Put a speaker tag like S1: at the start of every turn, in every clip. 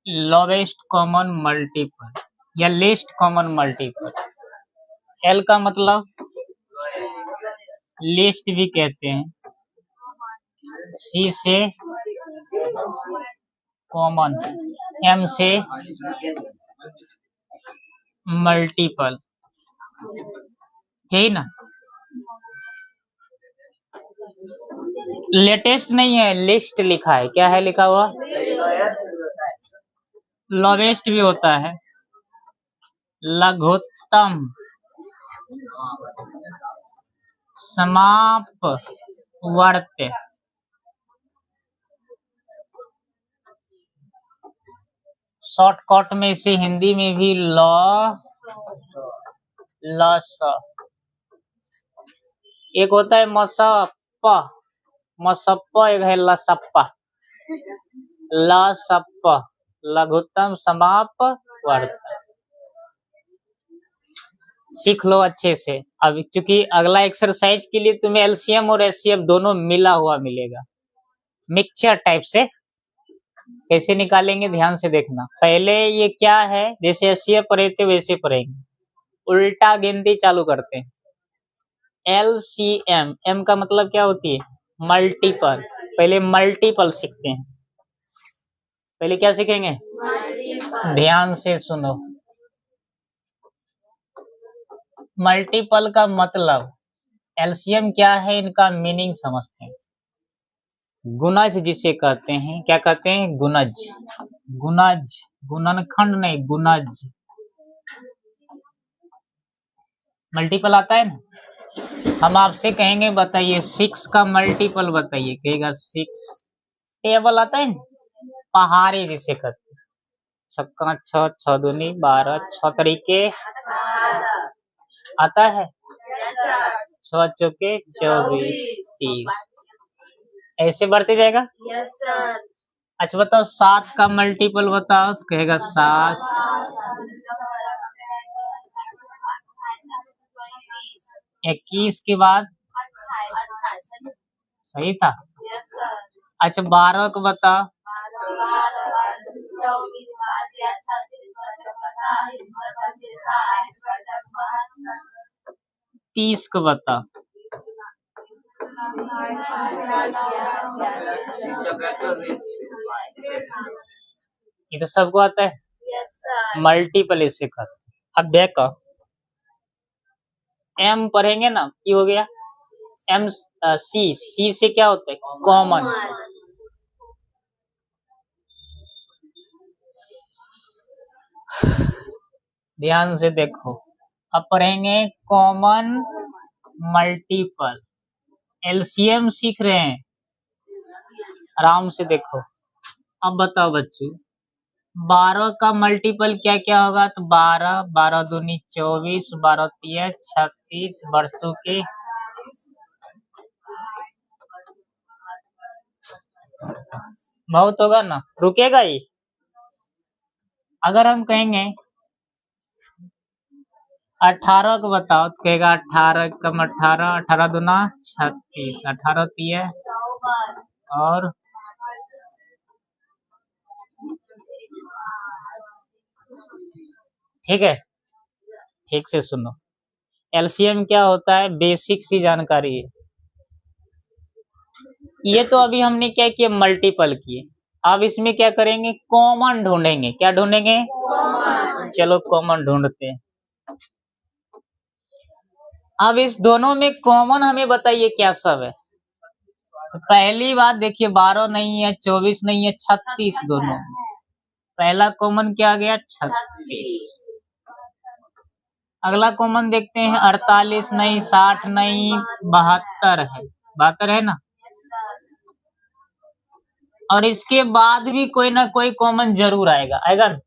S1: Lowest common multiple या least common multiple. L का मतलब लीस्ट भी कहते हैं, सी से कॉमन, एम से मल्टीपल, यही ना। लेटेस्ट नहीं है, लिस्ट लिखा है। क्या है लिखा हुआ? लोवेस्ट भी होता है, लघुत्तम, समापवर्ती, शॉर्टकट में इसे हिंदी में भी लस। एक होता है मसप्पा, मसप्पा, एक है लसप्पा। लसप्पा लघुत्तम समापवर्ती। सीख लो अच्छे से। अब क्योंकि अगला एक्सरसाइज के लिए तुम्हें एलसीएम और एचसीएफ दोनों मिला हुआ मिलेगा, मिक्सचर टाइप से। कैसे निकालेंगे ध्यान से देखना। पहले ये क्या है, जैसे एचसीएफ पढ़े थे वैसे पढ़ेंगे, उल्टा गिनती चालू करते हैं। एलसीएम, एम का मतलब क्या होती है? मल्टीपल। पहले मल्टीपल सीखते हैं। पहले क्या सीखेंगे? ध्यान से सुनो। मल्टीपल का मतलब, एलसीएम क्या है इनका मीनिंग समझते हैं। गुणज जिसे कहते हैं, क्या कहते हैं? गुणज। गुणज, गुणनखंड नहीं, गुणज। मल्टीपल आता है ना। हम आपसे कहेंगे बताइए 6 का मल्टीपल बताइए, कहेगा 6। टेबल आता है ना, पहाड़ी जिसे कहते हैं। 6 6, 6 दूनी 12, 6 तरीके आता है। 6 चौके 24, 30, ऐसे बढ़ते जाएगा।
S2: Yes sir.
S1: अच्छा बताओ 7 का मल्टीपल बताओ, तो कहेगा 7। 21 के बाद सही था।
S2: Yes sir.
S1: अच्छा 12 को बताओ। 30 को बताओ। ये तो सबको आता है।
S2: Yes sir.
S1: मल्टीपल इसे कहते हैं। अब देखो एम पढ़ेंगे ना, ये हो गया एम। सी, सी से क्या होता है? कॉमन। ध्यान से देखो, अब पढ़ेंगे कॉमन मल्टीपल। एलसीएम सीख रहे हैं, आराम से देखो। अब बताओ बच्चों 12 का मल्टीपल क्या क्या होगा? तो 12, 12 दूनी 24, 12 तिया 36, वर्षों के बहुत होगा ना, रुकेगा ही। अगर हम कहेंगे 18 को बताओ, तो कहेगा 18 कम 18, 18 दूना 36, 18 तिया और ठीक है। ठीक से सुनो, एलसीएम क्या होता है, बेसिक सी जानकारी है। ये तो अभी हमने क्या किया, मल्टीपल किए। अब इसमें क्या करेंगे, कॉमन ढूंढेंगे। क्या ढूंढेंगे? कॉमन। चलो कॉमन ढूंढते हैं। अब इस दोनों में कॉमन हमें बताइए क्या सब है। तो पहली बात देखिए 12 नहीं है, 24 नहीं है, 36 दोनों। पहला कॉमन क्या आ गया? 36। अगला कॉमन देखते हैं 48 नहीं, 60 नहीं, 72 है। 72 है ना। और इसके बाद भी कोई ना कोई कॉमन जरूर आएगा, आएगा ना।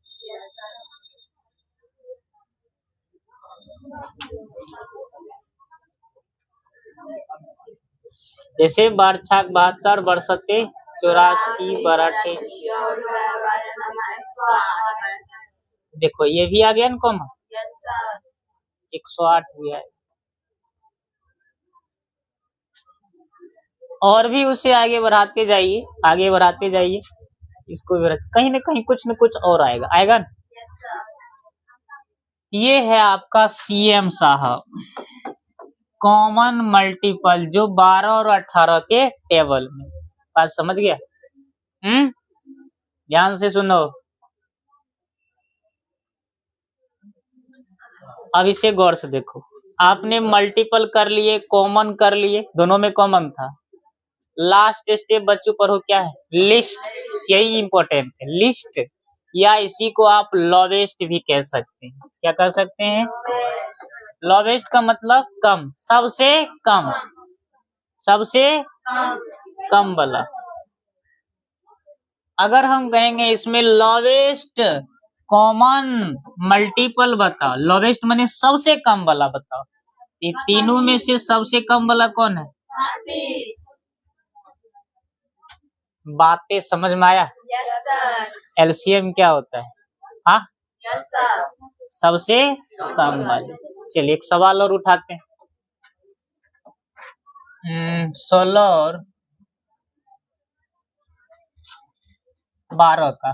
S1: जैसे 62, 72, 62, 84 बराटे, देखो ये भी आ गया ना कॉमन,
S2: Yes, sir.
S1: 108 भी आएगा। और भी उसे आगे बढ़ाते जाइए, आगे बढ़ाते जाइए, इसको भी कहीं ना कहीं कुछ न कुछ और आएगा, आएगा ना।
S2: Yes, sir.
S1: ये है आपका सीएम साहब, कॉमन मल्टीपल, जो 12 और 18 के टेबल में। बात समझ गया? ध्यान से सुनो। अब इसे गौर से देखो, आपने मल्टीपल कर लिए, कॉमन कर लिए, दोनों में कॉमन था। लास्ट स्टेप बच्चों पर हो क्या है? लिस्ट। यही इंपॉर्टेंट है, लिस्ट, या इसी को आप लोवेस्ट भी कह सकते हैं। क्या कह सकते हैं? लोवेस्ट का मतलब कम, सबसे कम, सबसे कम वाला। अगर हम कहेंगे इसमें लोवेस्ट कॉमन मल्टीपल बताओ, लोवेस्ट माने सबसे कम वाला बताओ, ये तीनों में से सबसे कम वाला कौन है? बातें समझ में आया?
S2: Yes, sir.
S1: एलसीएम क्या होता है? हाँ,
S2: Yes, sir.
S1: सबसे कम वाले। चलिए एक सवाल और उठाते हैं। 16 और 12 का,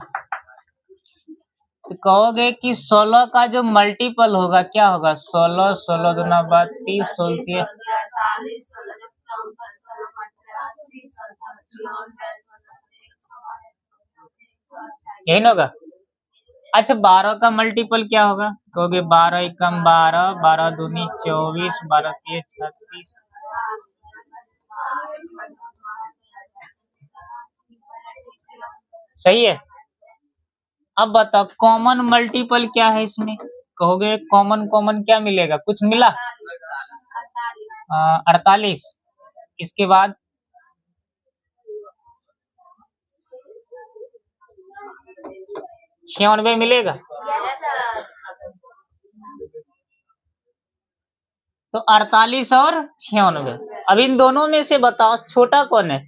S1: तो कहोगे कि 16 का जो मल्टीपल होगा क्या होगा? 16, 16 दूना 32, 16 यही ना होगा। अच्छा 12 का मल्टीपल क्या होगा? कहोगे 12 एकम 12, 12 दूनी 24, 12 तिये 36। सही है। अब बताओ कॉमन मल्टीपल क्या है इसमें? कहोगे कॉमन कॉमन क्या मिलेगा? कुछ मिला? 48। इसके बाद 96 मिलेगा।
S2: Yes, sir.
S1: तो 48 और 96। अब इन दोनों में से बताओ छोटा कौन है?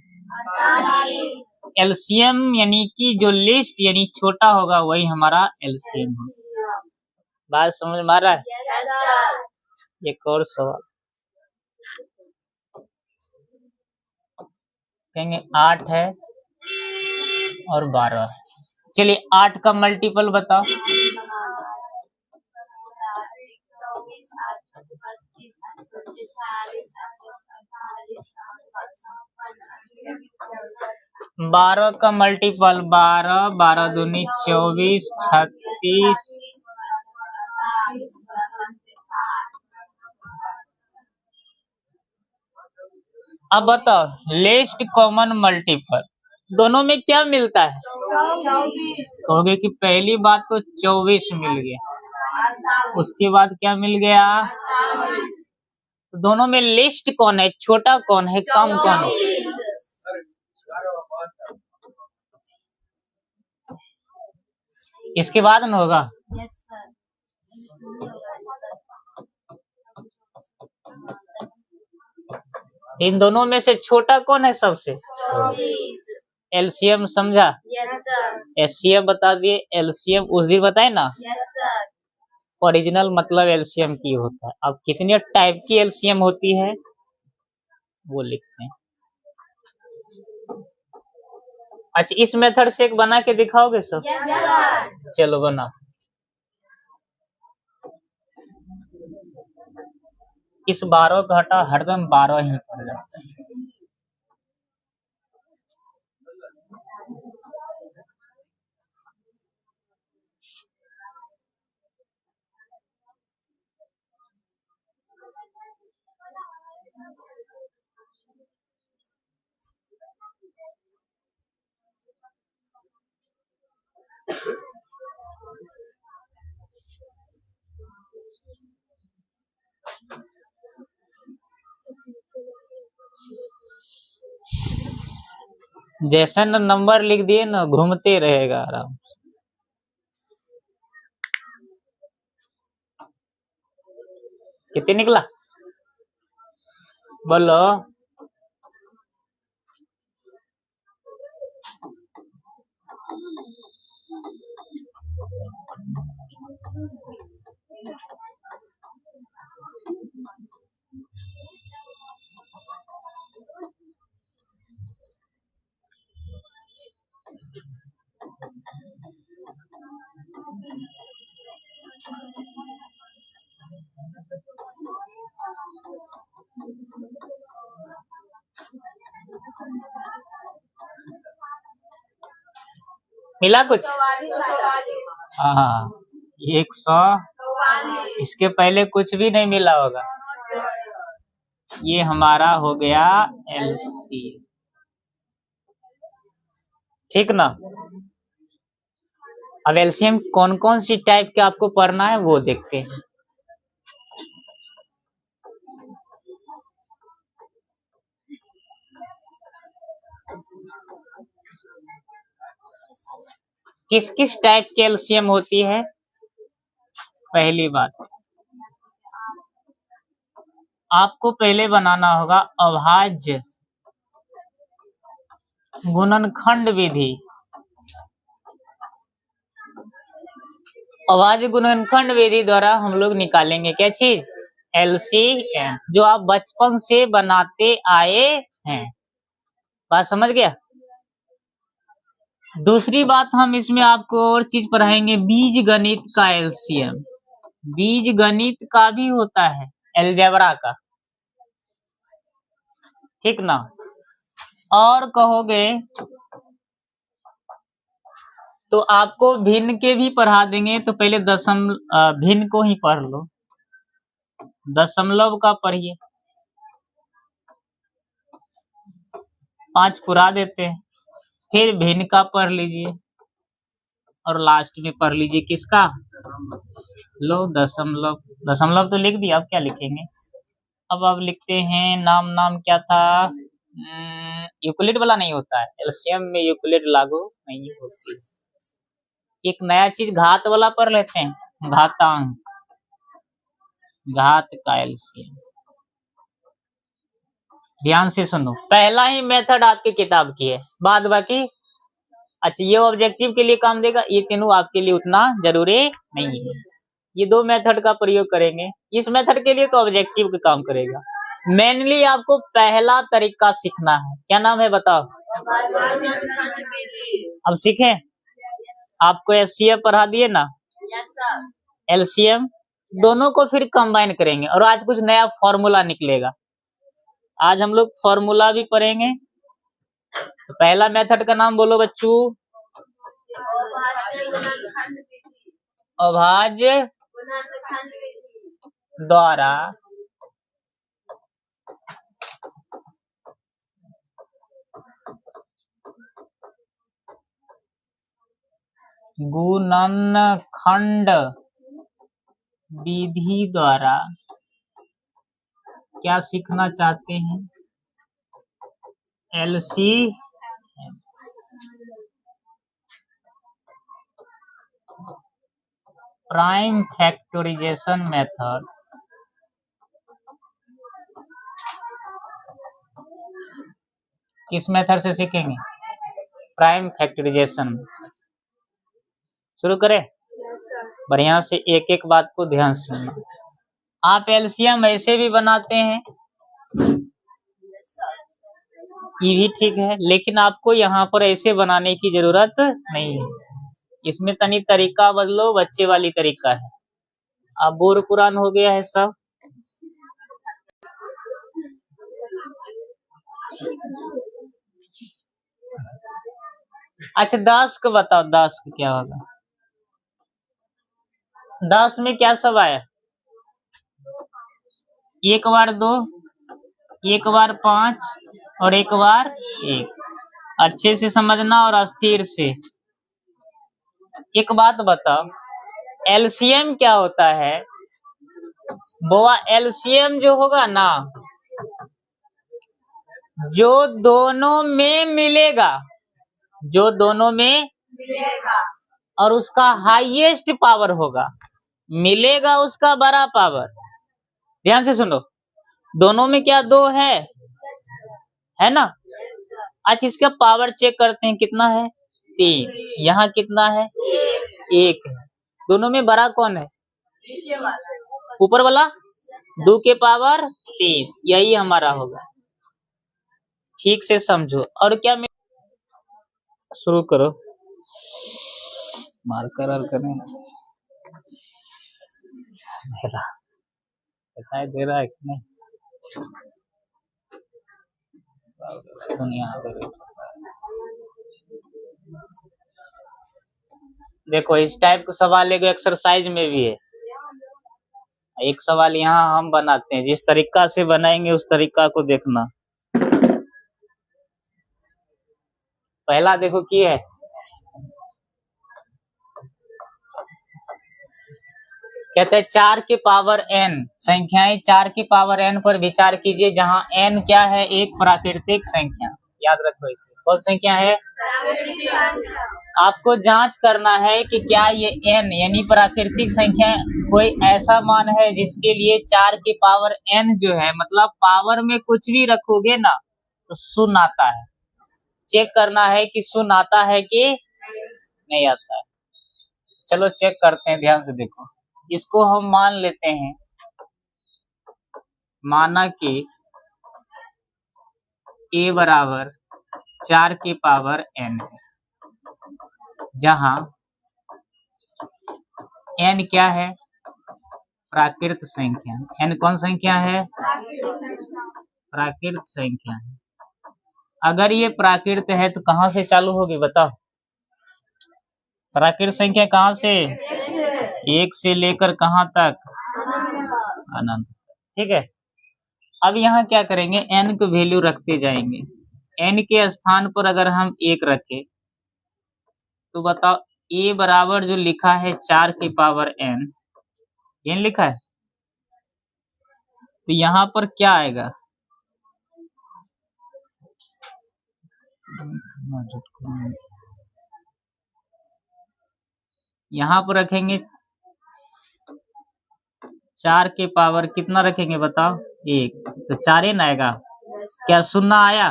S1: एलसीएम यानी कि जो लिस्ट यानी छोटा होगा वही हमारा एलसीएम होगा। बात समझ में आ रहा है?
S2: Yes, sir.
S1: एक और सवाल कहेंगे 8 है और 12 है। चलिए 8 का मल्टीपल बताओ। 12 का मल्टीपल 12, 12 दूनी 24, 36। अब बताओ लेस्ट कॉमन मल्टीपल, दोनों में क्या मिलता है? कहोगे कि पहली बात तो 24 मिल गया, उसके बाद क्या मिल गया? तो दोनों में लिस्ट कौन है? छोटा कौन है? कम कौन है? इसके बाद न होगा।
S2: Yes, sir.
S1: इन दोनों में से छोटा कौन है सबसे? एलसीएम समझा?
S2: Yes, sir.
S1: एचसीएफ बता दिए, एलसीएम उस दिन बताए ना।
S2: Yes, sir.
S1: ओरिजिनल मतलब एलसीएम की होता है। अब कितने टाइप की एलसीएम होती है वो लिखते हैं। अच्छा इस मेथड से एक बना के दिखाओगे सब?
S2: Yes, sir.
S1: चलो बना। इस 12 का घटा हरदम 12 ही पड़ जाता है। जैसा न नंबर लिख दिए ना घूमते रहेगा आराम से। कितने निकला बोलो? मिला कुछ? हाँ, 100। इसके पहले कुछ भी नहीं मिला होगा। ये हमारा हो गया LCM, ठीक ना। अब LCM कौन कौन सी टाइप के आपको पढ़ना है वो देखते हैं। किस किस टाइप की LCM होती है? पहली बात, आपको पहले बनाना होगा अभाज्य गुणनखंड विधि। अभाज्य गुणनखंड विधि द्वारा हम लोग निकालेंगे क्या चीज? LCM, जो आप बचपन से बनाते आए हैं। बात समझ गया? दूसरी बात, हम इसमें आपको और चीज पढ़ाएंगे, बीज गणित का LCM। बीज गणित का भी होता है, अलजेब्रा का, ठीक ना। और कहोगे तो आपको भिन्न के भी पढ़ा देंगे, तो पहले भिन्न को ही पढ़ लो। दशमलव का पढ़िए, 5 पुरा देते हैं। फिर भिन्न का पढ़ लीजिए और लास्ट में पढ़ लीजिए किसका? लो दशमलव। दशमलव तो लिख दिया, अब क्या लिखेंगे? अब आप लिखते हैं नाम क्या था? यूक्लिड वाला नहीं होता है LCM में, यूक्लिड लागू नहीं होती। एक नया चीज घात वाला पढ़ लेते हैं, घातांक, घात का LCM। ध्यान से सुनो, पहला ही मेथड आपकी किताब की है, बाद बाकी अच्छा ये ऑब्जेक्टिव के लिए काम देगा, ये तीनों आपके लिए उतना जरूरी नहीं है। ये 2 मेथड का प्रयोग करेंगे, इस मेथड के लिए तो ऑब्जेक्टिव का काम करेगा। मेनली आपको पहला तरीका सीखना है, क्या नाम है बताओ? अब सीखें। आपको SCF पढ़ा दिए ना, LCM, दोनों को फिर कंबाइन करेंगे और आज कुछ नया फॉर्मूला निकलेगा। आज हम लोग फॉर्मूला भी पढ़ेंगे। तो पहला मेथड का नाम बोलो बच्चों, अभाज्य द्वारा गुणनखंड विधि द्वारा क्या सीखना चाहते हैं? LCM। प्राइम फैक्टराइजेशन मेथड, किस मेथड से सीखेंगे? Prime factorisation. शुरू करें? बढ़िया से एक एक बात को ध्यान से सुनना। आप LCM ऐसे भी बनाते हैं, ये भी ठीक है, लेकिन आपको यहाँ पर ऐसे बनाने की जरूरत नहीं है। इसमें तनी तरीका बदलो, बच्चे वाली तरीका है। अब बोर पुरान हो गया है सब। अच्छा 10 का बताओ, 10 का क्या होगा? 10 में क्या सब आया? 1 बार 2, 1 बार 5 और 1 बार 1। अच्छे से समझना और अस्थिर से। एक बात बताओ, LCM क्या होता है? बोआ LCM जो होगा ना, जो दोनों में मिलेगा, जो दोनों में मिलेगा और उसका हाईएस्ट पावर होगा, मिलेगा उसका बड़ा पावर। ध्यान से सुनो, दोनों में क्या 2 है ना? अच्छा इसका पावर चेक करते हैं, कितना है? 3। यहाँ कितना है? 1 है। दोनों में बड़ा कौन है? ऊपर वाला 2 के पावर 3, यही हमारा होगा। ठीक से समझो। और क्या शुरू करो। मार्कर और करें मेरा दिखाई दे रहा है कि नहीं? दुनिया देखो इस टाइप का सवाल एक एक्सरसाइज में भी है। एक सवाल यहाँ हम बनाते हैं, जिस तरीका से बनाएंगे उस तरीका को देखना। पहला देखो की है, कहते हैं 4 के पावर n संख्याएं 4 के पावर n पर विचार कीजिए, जहां n क्या है? एक प्राकृतिक संख्या। याद रखो इसे, कौन संख्या है? आपको जांच करना है कि क्या ये n यानी प्राकृतिक संख्या कोई ऐसा मान है जिसके लिए 4 के पावर n जो है, मतलब पावर में कुछ भी रखोगे ना तो शून्य आता है। चेक करना है कि शून्य आता है कि नहीं आता है। चलो चेक करते हैं, ध्यान से देखो। इसको हम मान लेते हैं, माना कि a बराबर 4 के पावर n है, जहां n क्या है? प्राकृत संख्या। n कौन संख्या है? प्राकृत संख्या है। अगर ये प्राकृत है तो कहां से चालू होगी बताओ? प्राकृत संख्या कहां से? 1 से लेकर कहां तक? अनंत। ठीक है। अब यहाँ क्या करेंगे? n को वैल्यू रखते जाएंगे। n के स्थान पर अगर हम 1 रखें तो बताओ a बराबर जो लिखा है 4 के पावर n, n लिखा है, तो यहाँ पर क्या आएगा? यहाँ पर रखेंगे 4 के पावर कितना रखेंगे बताओ? 1, तो 4 n आएगा। क्या शून्य आया?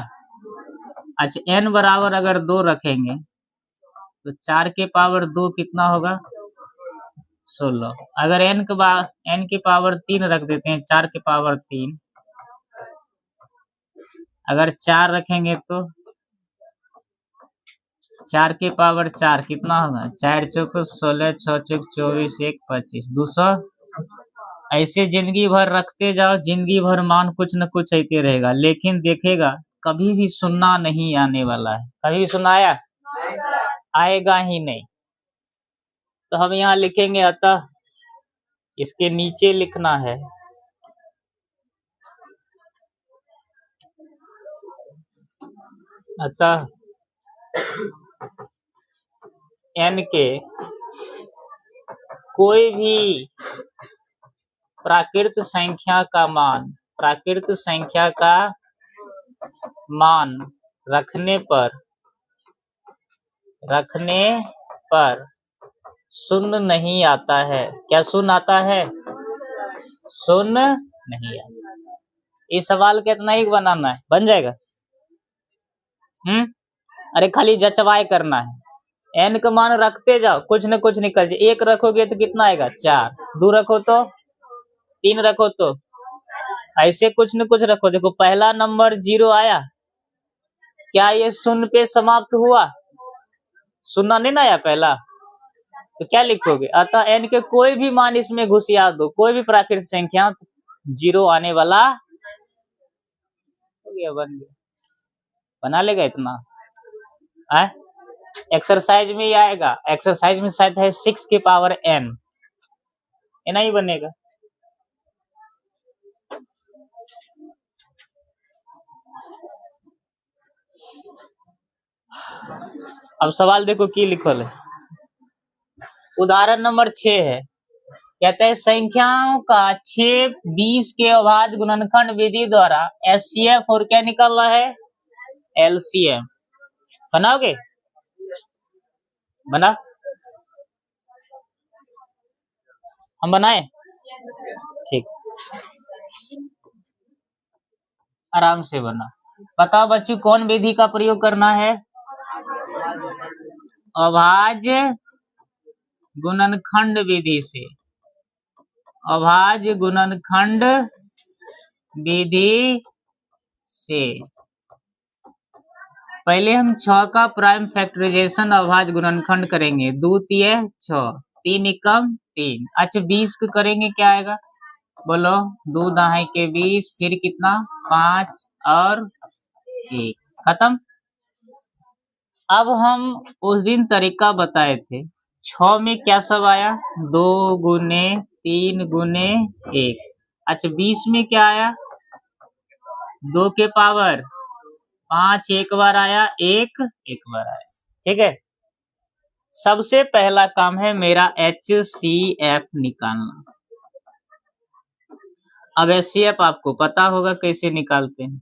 S1: अच्छा, n बराबर अगर 2 रखेंगे तो 4 के पावर 2 कितना होगा? 16। अगर n के पावर 3 रख देते हैं, 4 के पावर 3, अगर 4 रखेंगे तो 4 के पावर 4 कितना होगा? 4 चौक 16, 6 चौक 24, 1 25, 200। ऐसे जिंदगी भर रखते जाओ, जिंदगी भर मान कुछ न कुछ आते रहेगा, लेकिन देखेगा कभी भी सुनना नहीं आने वाला है। कभी भी सुनाया आएगा ही नहीं। तो हम यहाँ लिखेंगे, अतः इसके नीचे लिखना है अतः n के कोई भी प्राकृत संख्या का मान रखने पर शून्य नहीं आता है। क्या शून्य आता है? शून्य नहीं आता। इस सवाल का इतना ही बनाना है, बन जाएगा। अरे खाली जचवाए करना है। n का मान रखते जाओ, कुछ न कुछ निकल जाए। 1 रखोगे तो कितना आएगा? 4। 2 रखो तो 3, रखो तो ऐसे कुछ न कुछ रखो। देखो पहला नंबर 0 आया, क्या ये शून्य पे समाप्त हुआ? शून्य नहीं ना आया पहला, तो क्या लिखोगे? अतः n के कोई भी मान इसमें घुसिया दो, कोई भी प्राकृतिक संख्या, 0 आने वाला हो गया, बन गया। बना लेगा इतना? एक्सरसाइज में ही आएगा। एक्सरसाइज में शायद है 6 के पावर n, ये नहीं बनेगा। अब सवाल देखो की लिखल है। उदाहरण नंबर 6 है, कहते हैं संख्याओं का 6 20 के अभाज्य गुणनखंड विधि द्वारा HCF और क्या निकल रहा है? LCM। बनाओगे? बना, हम बनाए? ठीक, आराम से बना। बताओ बच्चों कौन विधि का प्रयोग करना है? अभाज्य गुणनखंड विधि से, अभाज्य गुणनखंड विधि से। पहले हम 6 का प्राइम फैक्टराइजेशन अभाज्य गुणनखंड करेंगे। 2 तिय 6, 3 एकम 3। अच्छा 20 को करेंगे, क्या आएगा बोलो? 2 दहाई के 20, फिर कितना 5 और 1, खत्म। अब हम उस दिन तरीका बताए थे, 6 में क्या सब आया? 2 गुने 3 गुने 1। अच्छा 20 में क्या आया? 2 के पावर 5 एक बार आया, 1 एक बार आया। ठीक है, सबसे पहला काम है मेरा HCF निकालना। अब HCF आपको पता होगा कैसे निकालते हैं,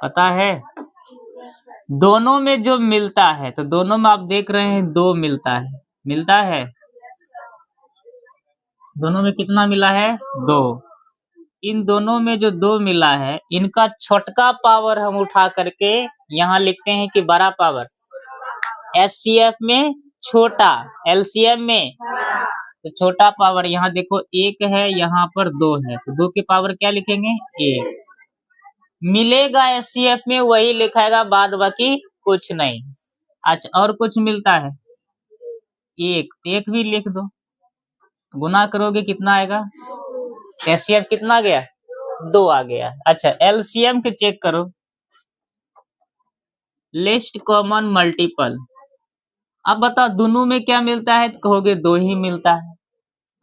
S1: पता है? दोनों में जो मिलता है, तो दोनों में आप देख रहे हैं 2 मिलता है, मिलता है। दोनों में कितना मिला है? 2। इन दोनों में जो 2 मिला है, इनका छोटका पावर हम उठा करके यहाँ लिखते हैं कि बड़ा पावर। HCF में छोटा, LCM में तो छोटा पावर। यहाँ देखो 1 है, यहाँ पर 2 है, तो 2 के पावर क्या लिखेंगे? 1 मिलेगा। HCF में वही लिखाएगा, बाद बाकी कुछ नहीं। अच्छा और कुछ मिलता है? 1 भी लिख दो, गुना करोगे कितना आएगा? HCF कितना गया? 2 आ गया। अच्छा LCM के चेक करो, लिस्ट कॉमन मल्टीपल। अब बताओ दोनों में क्या मिलता है? तो कहोगे 2 ही मिलता है।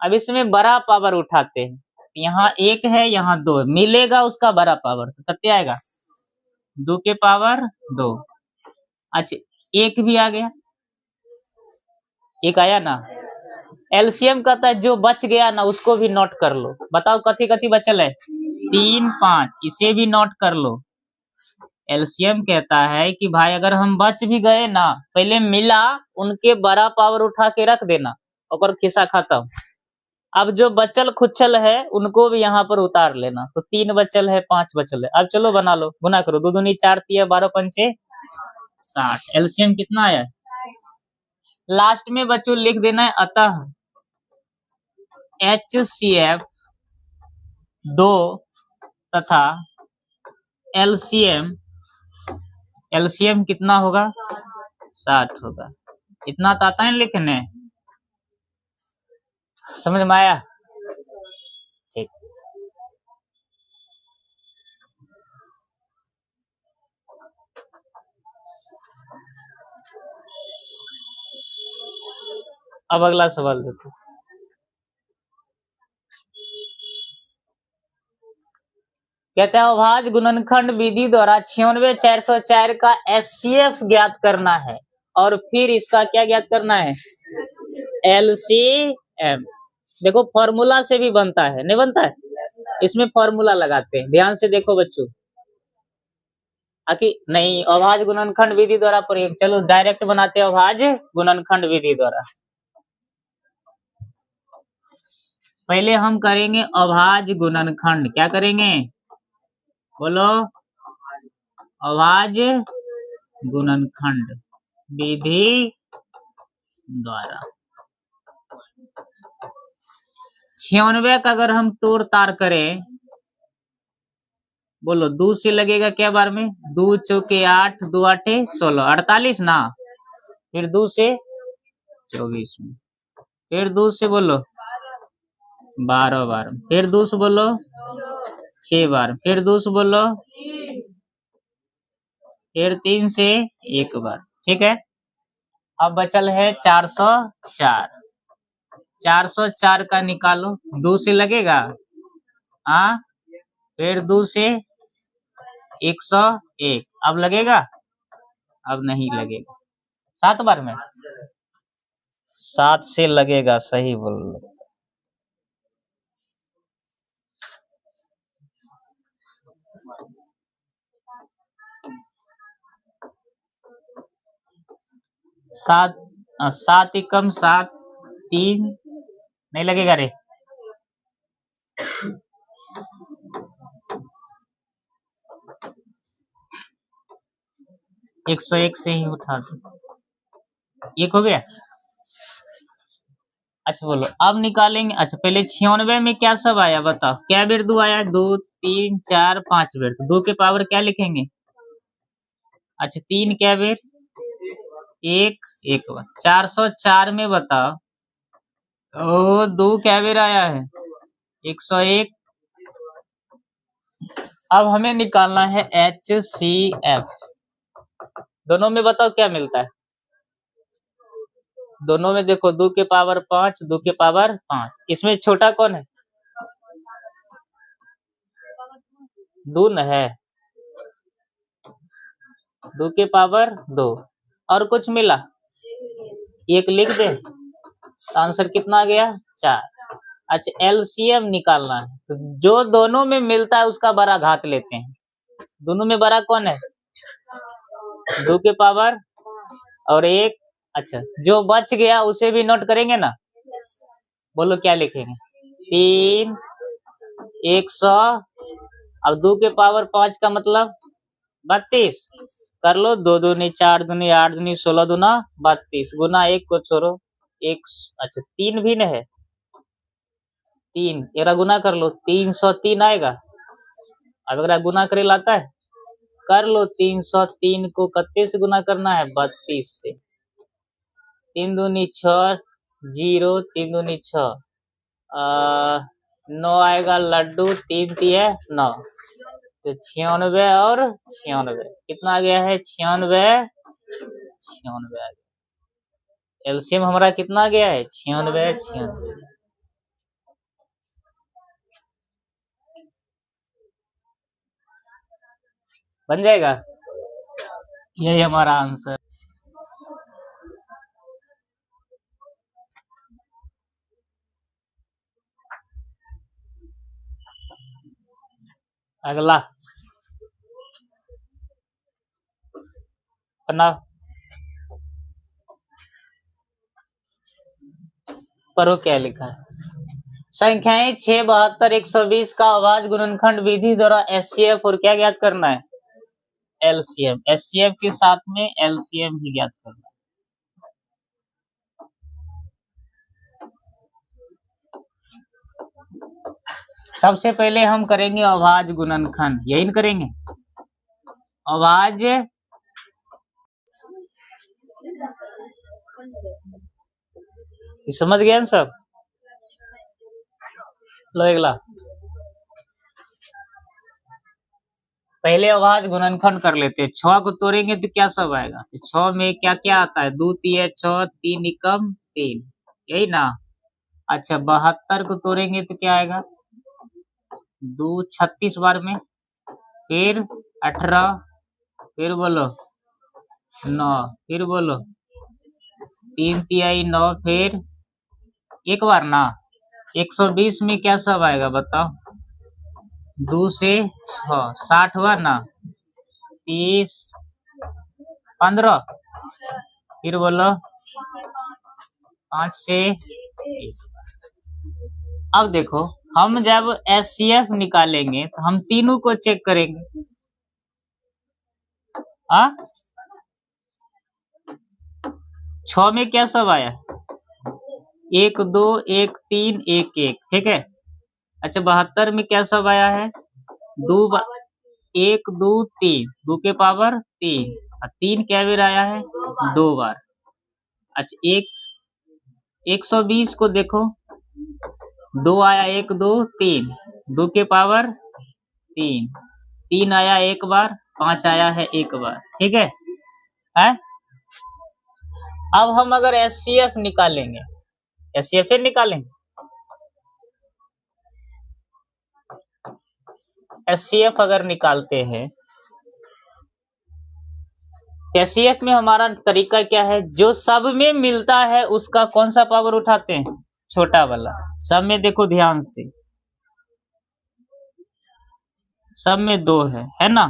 S1: अब इसमें बड़ा पावर उठाते हैं, यहाँ 1 है, यहाँ 2 है, मिलेगा उसका बड़ा पावर, तो कितने आएगा? 2 के पावर 2। अच्छा 1 भी आ गया, 1 आया ना। LCM कहता है जो बच गया ना उसको भी नोट कर लो। बताओ कथी कथी बचल है? 3 5, इसे भी नोट कर लो। LCM कहता है कि भाई अगर हम बच भी गए ना, पहले मिला उनके बड़ा पावर उठा के रख देना, और खिस्सा खत्म। अब जो बचल खुचल है उनको भी यहाँ पर उतार लेना। तो 3 बचल है, 5 बचल है। अब चलो बना लो, गुना करो। 2 दूनी 4 तिया 12 पंचे 60। LCM कितना आया? लास्ट में बच्चों लिख देना है अतः HCF 2 तथा LCM कितना होगा? 60 होगा। इतना तो आता है लिखने, समझ में आया? ठीक। अब अगला सवाल देखो, कहते हैं अभाज्य गुणनखंड विधि द्वारा 96,404 का HCF ज्ञात करना है, और फिर इसका क्या ज्ञात करना है? LCM। देखो फॉर्मूला से भी बनता है, नहीं बनता है? इसमें फॉर्मूला लगाते हैं, ध्यान से देखो बच्चों। आखिर नहीं, अभाज्य गुणनखंड विधि द्वारा प्रयोग। चलो डायरेक्ट बनाते हैं अभाज्य गुणनखंड विधि द्वारा। पहले हम करेंगे अभाज्य गुणनखंड। क्या करेंगे बोलो? अभाज्य गुणनखंड विधि द्वारा। 96 का अगर हम तोड़ तार करें, बोलो 2 से लगेगा क्या बार में? 2 चौके 8, 2 आठे 16, 48 ना। फिर 2 से 24 में, फिर 2 से बोलो 12 बार, फिर 2 से बोलो 6 बार, फिर 2 से बोलो, फिर 3 से 1 बार। ठीक है, अब बचल है 404। 404 का निकालो, 2 से लगेगा, हाँ, फिर 2 से 101। अब लगेगा? अब नहीं लगेगा। 7 बार में 7 से लगेगा, सही बोल लो। सात 7 एकम 7, 3 नहीं लगेगा रे। एक 101 से ही उठा दो। एक हो गया। अच्छा बोलो अब निकालेंगे। अच्छा पहले 96 में क्या सब आया बताओ, क्या बिरदू आया, 2 3 4 5 बिरदू। 2 के पावर क्या लिखेंगे? अच्छा 3 क्या बिर, 1 1 बार। 404 में बताओ, ओ 2 क्या बिर आया है, 101। अब हमें निकालना है HCF। दोनों में बताओ क्या मिलता है। दोनों में देखो 2 के पावर 5, 2 के पावर 5। इसमें छोटा कौन है? 2 न है, 2 के पावर 2। और कुछ मिला? 1 लिख दे तो आंसर कितना आ गया? 4। अच्छा LCM निकालना है, तो जो दोनों में मिलता है उसका बड़ा घात लेते हैं। दोनों में बड़ा कौन है? 2 के पावर और 1। अच्छा जो बच गया उसे भी नोट करेंगे ना। बोलो क्या लिखेंगे? 3 100। अब 2 के पावर 5 का मतलब 32। कर लो, 2 दूनी 4 दूनी 8 दूनी 16 दूना 32 गुना 1 को छोड़ो 1। अच्छा 3 भी न है, 3 एरा गुना कर लो, 303 आएगा। अब अगर गुना करे लाता है, कर लो। 303 को कितने से गुना करना है? 32 से। 3 दूनी 6 0, 3 दूनी 6 9 आएगा लड्डू, 3 तिये 9, तो 96 और 96 कितना आ गया है? 96 96 आ गया। एलसीएम हमारा कितना आ गया है? 96 96। बन जाएगा, यही हमारा आंसर। अगला बनाओ, पढ़ो क्या लिखा है। संख्याएं 6 72 120 का अभाज्य गुणनखंड विधि द्वारा एचसीएफ और क्या ज्ञात करना है? एलसीएम। एचसीएफ के साथ में एलसीएम भी ज्ञात करना है। सबसे पहले हम करेंगे अभाज्य गुणनखंड, यही न करेंगे अभाज्य। समझ गए न सब? लो अगला, पहले अभाज्य गुणनखंड कर लेते हैं। 6 को तोड़ेंगे तो क्या सब आएगा? तो 6 में क्या क्या आता है? 2 तिये 6, 3 एकम 3, यही ना। अच्छा 72 को तोड़ेंगे तो क्या आएगा? 2 36 बार में, फिर 18, फिर बोलो 9, फिर बोलो 3 तिहाई 9, फिर एक बार ना। 120 में क्या सब आएगा बताओ? 2 से 6 60 हुआ ना, 30 15, फिर बोलो 5 से 1। अब देखो हम जब एचसीएफ निकालेंगे तो हम तीनों को चेक करेंगे। आ 6 में क्या सब आया? 1 2 1 3 1 1, ठीक है। अच्छा 72 में क्या सब आया है? 2 1 2 3, 2 के पावर 3, 3 क्या बार आया है? 2 बार। अच्छा 120 को देखो, 2 आया 1 2 3, 2 के पावर 3, 3 आया 1 बार, 5 आया है 1 बार, ठीक है। अब हम अगर एचसीएफ निकालेंगे, एचसीएफ निकालेंगे, एचसीएफ अगर निकालते हैं, एचसीएफ में हमारा तरीका क्या है? जो सब में मिलता है उसका कौन सा पावर उठाते हैं? छोटा वाला। सब में देखो ध्यान से, सब में 2 है ना।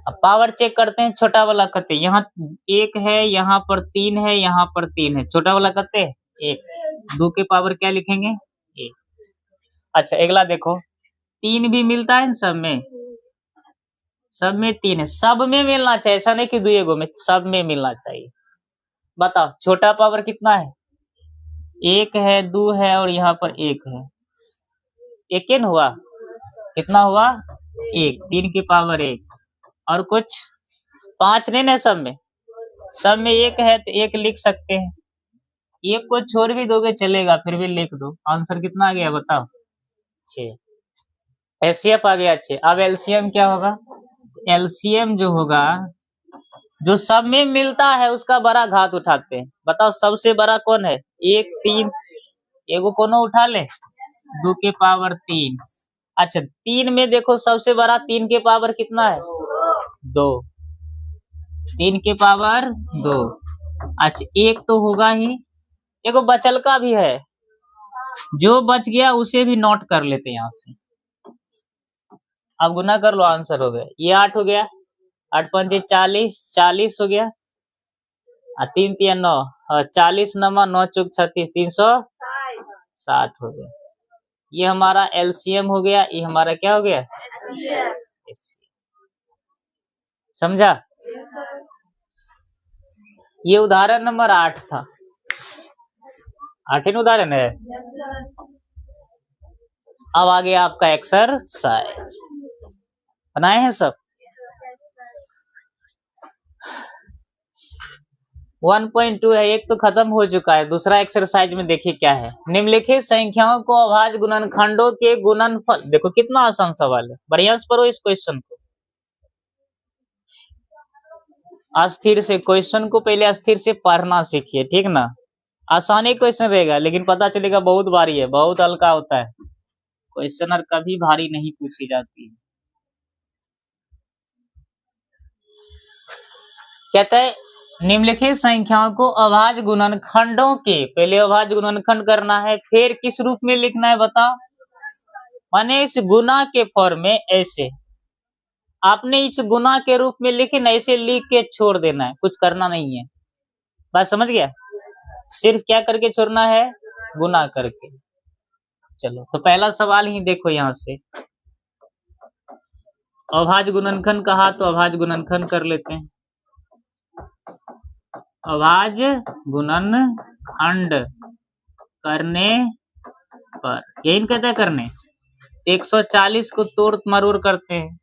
S1: अब पावर चेक करते हैं, छोटा वाला कते, यहाँ 1 है, यहाँ पर 3 है, यहाँ पर 3 है, छोटा वाला कते 1। 2 के पावर क्या लिखेंगे? 1। अच्छा अगला देखो, 3 भी मिलता है सब में, सब में 3 है। सब में मिलना चाहिए, ऐसा नहीं कि 2 में, सब में मिलना चाहिए। बताओ छोटा पावर कितना है? 1 है, 2 है और यहाँ पर 1 है। एक न हुआ, कितना हुआ? 1, 3 की पावर 1 और कुछ 5 नहीं ना सब में 1 है तो 1 लिख सकते हैं। 1 को छोड़ भी दोगे चलेगा, फिर भी लिख दो। आंसर कितना आ गया बताओ? 6। एचसीएफ आ गया 6। अब एलसीएम क्या होगा? एलसीएम जो होगा, जो सब में मिलता है उसका बड़ा घात उठाते हैं। बताओ सबसे बड़ा कौन है? 1, 3, एगो कोनो उठा ले, 2 के पावर 3। अच्छा 3 में देखो सबसे बड़ा 3 के पावर कितना है? 2। 3 के पावर 2। अच्छा 1 तो होगा ही, एगो बचल का भी है, जो बच गया उसे भी नोट कर लेते हैं यहाँ से। अब गुना कर लो, आंसर हो गया। ये 8 हो गया, 8 पंचे 40, 40 हो गया, 3 3 9, 40 नमा 9 चौक 36, 360 हो गया। ये हमारा एलसीएम हो गया, ये हमारा क्या हो गया? समझा? ये उदाहरण नंबर 8 था। 8 उदाहरण है। अब आ गया आपका एक्सरसाइज, बनाए हैं सब? 1.2 है, एक तो खत्म हो चुका है। दूसरा एक्सरसाइज में देखिए क्या है। निम्नलिखित संख्याओं को अभाज्य गुणनखंडों के गुणनफल, देखो कितना आसान सवाल है, बढ़िया से पढ़ो इस क्वेश्चन को। अस्थिर से क्वेश्चन को पहले अस्थिर से पढ़ना सीखिए, ठीक ना? आसानी क्वेश्चन रहेगा, लेकिन पता चलेगा बहुत भारी है, बहुत हल्का होता है क्वेश्चन, और कभी भारी नहीं पूछी जाती है। कहते हैं निम्नलिखित संख्याओं को अभाज्य गुणनखंडों के, पहले अभाज्य गुणनखंड करना है, फिर किस रूप में लिखना है बताओ? माने इस गुना के फॉर्म में, ऐसे आपने इस गुना के रूप में लिखे ना, ऐसे लिख के छोड़ देना है, कुछ करना नहीं है। बात समझ गया? सिर्फ क्या करके छोड़ना है? गुना करके। चलो तो पहला सवाल ही देखो यहां से। अभाज्य गुणनखंड कहा तो अभाज्य गुणनखंड कर लेते हैं। अभाज्य गुणनखंड करने पर, यही कहते हैं करने, 140 को तोड़ मरोड़ करते हैं।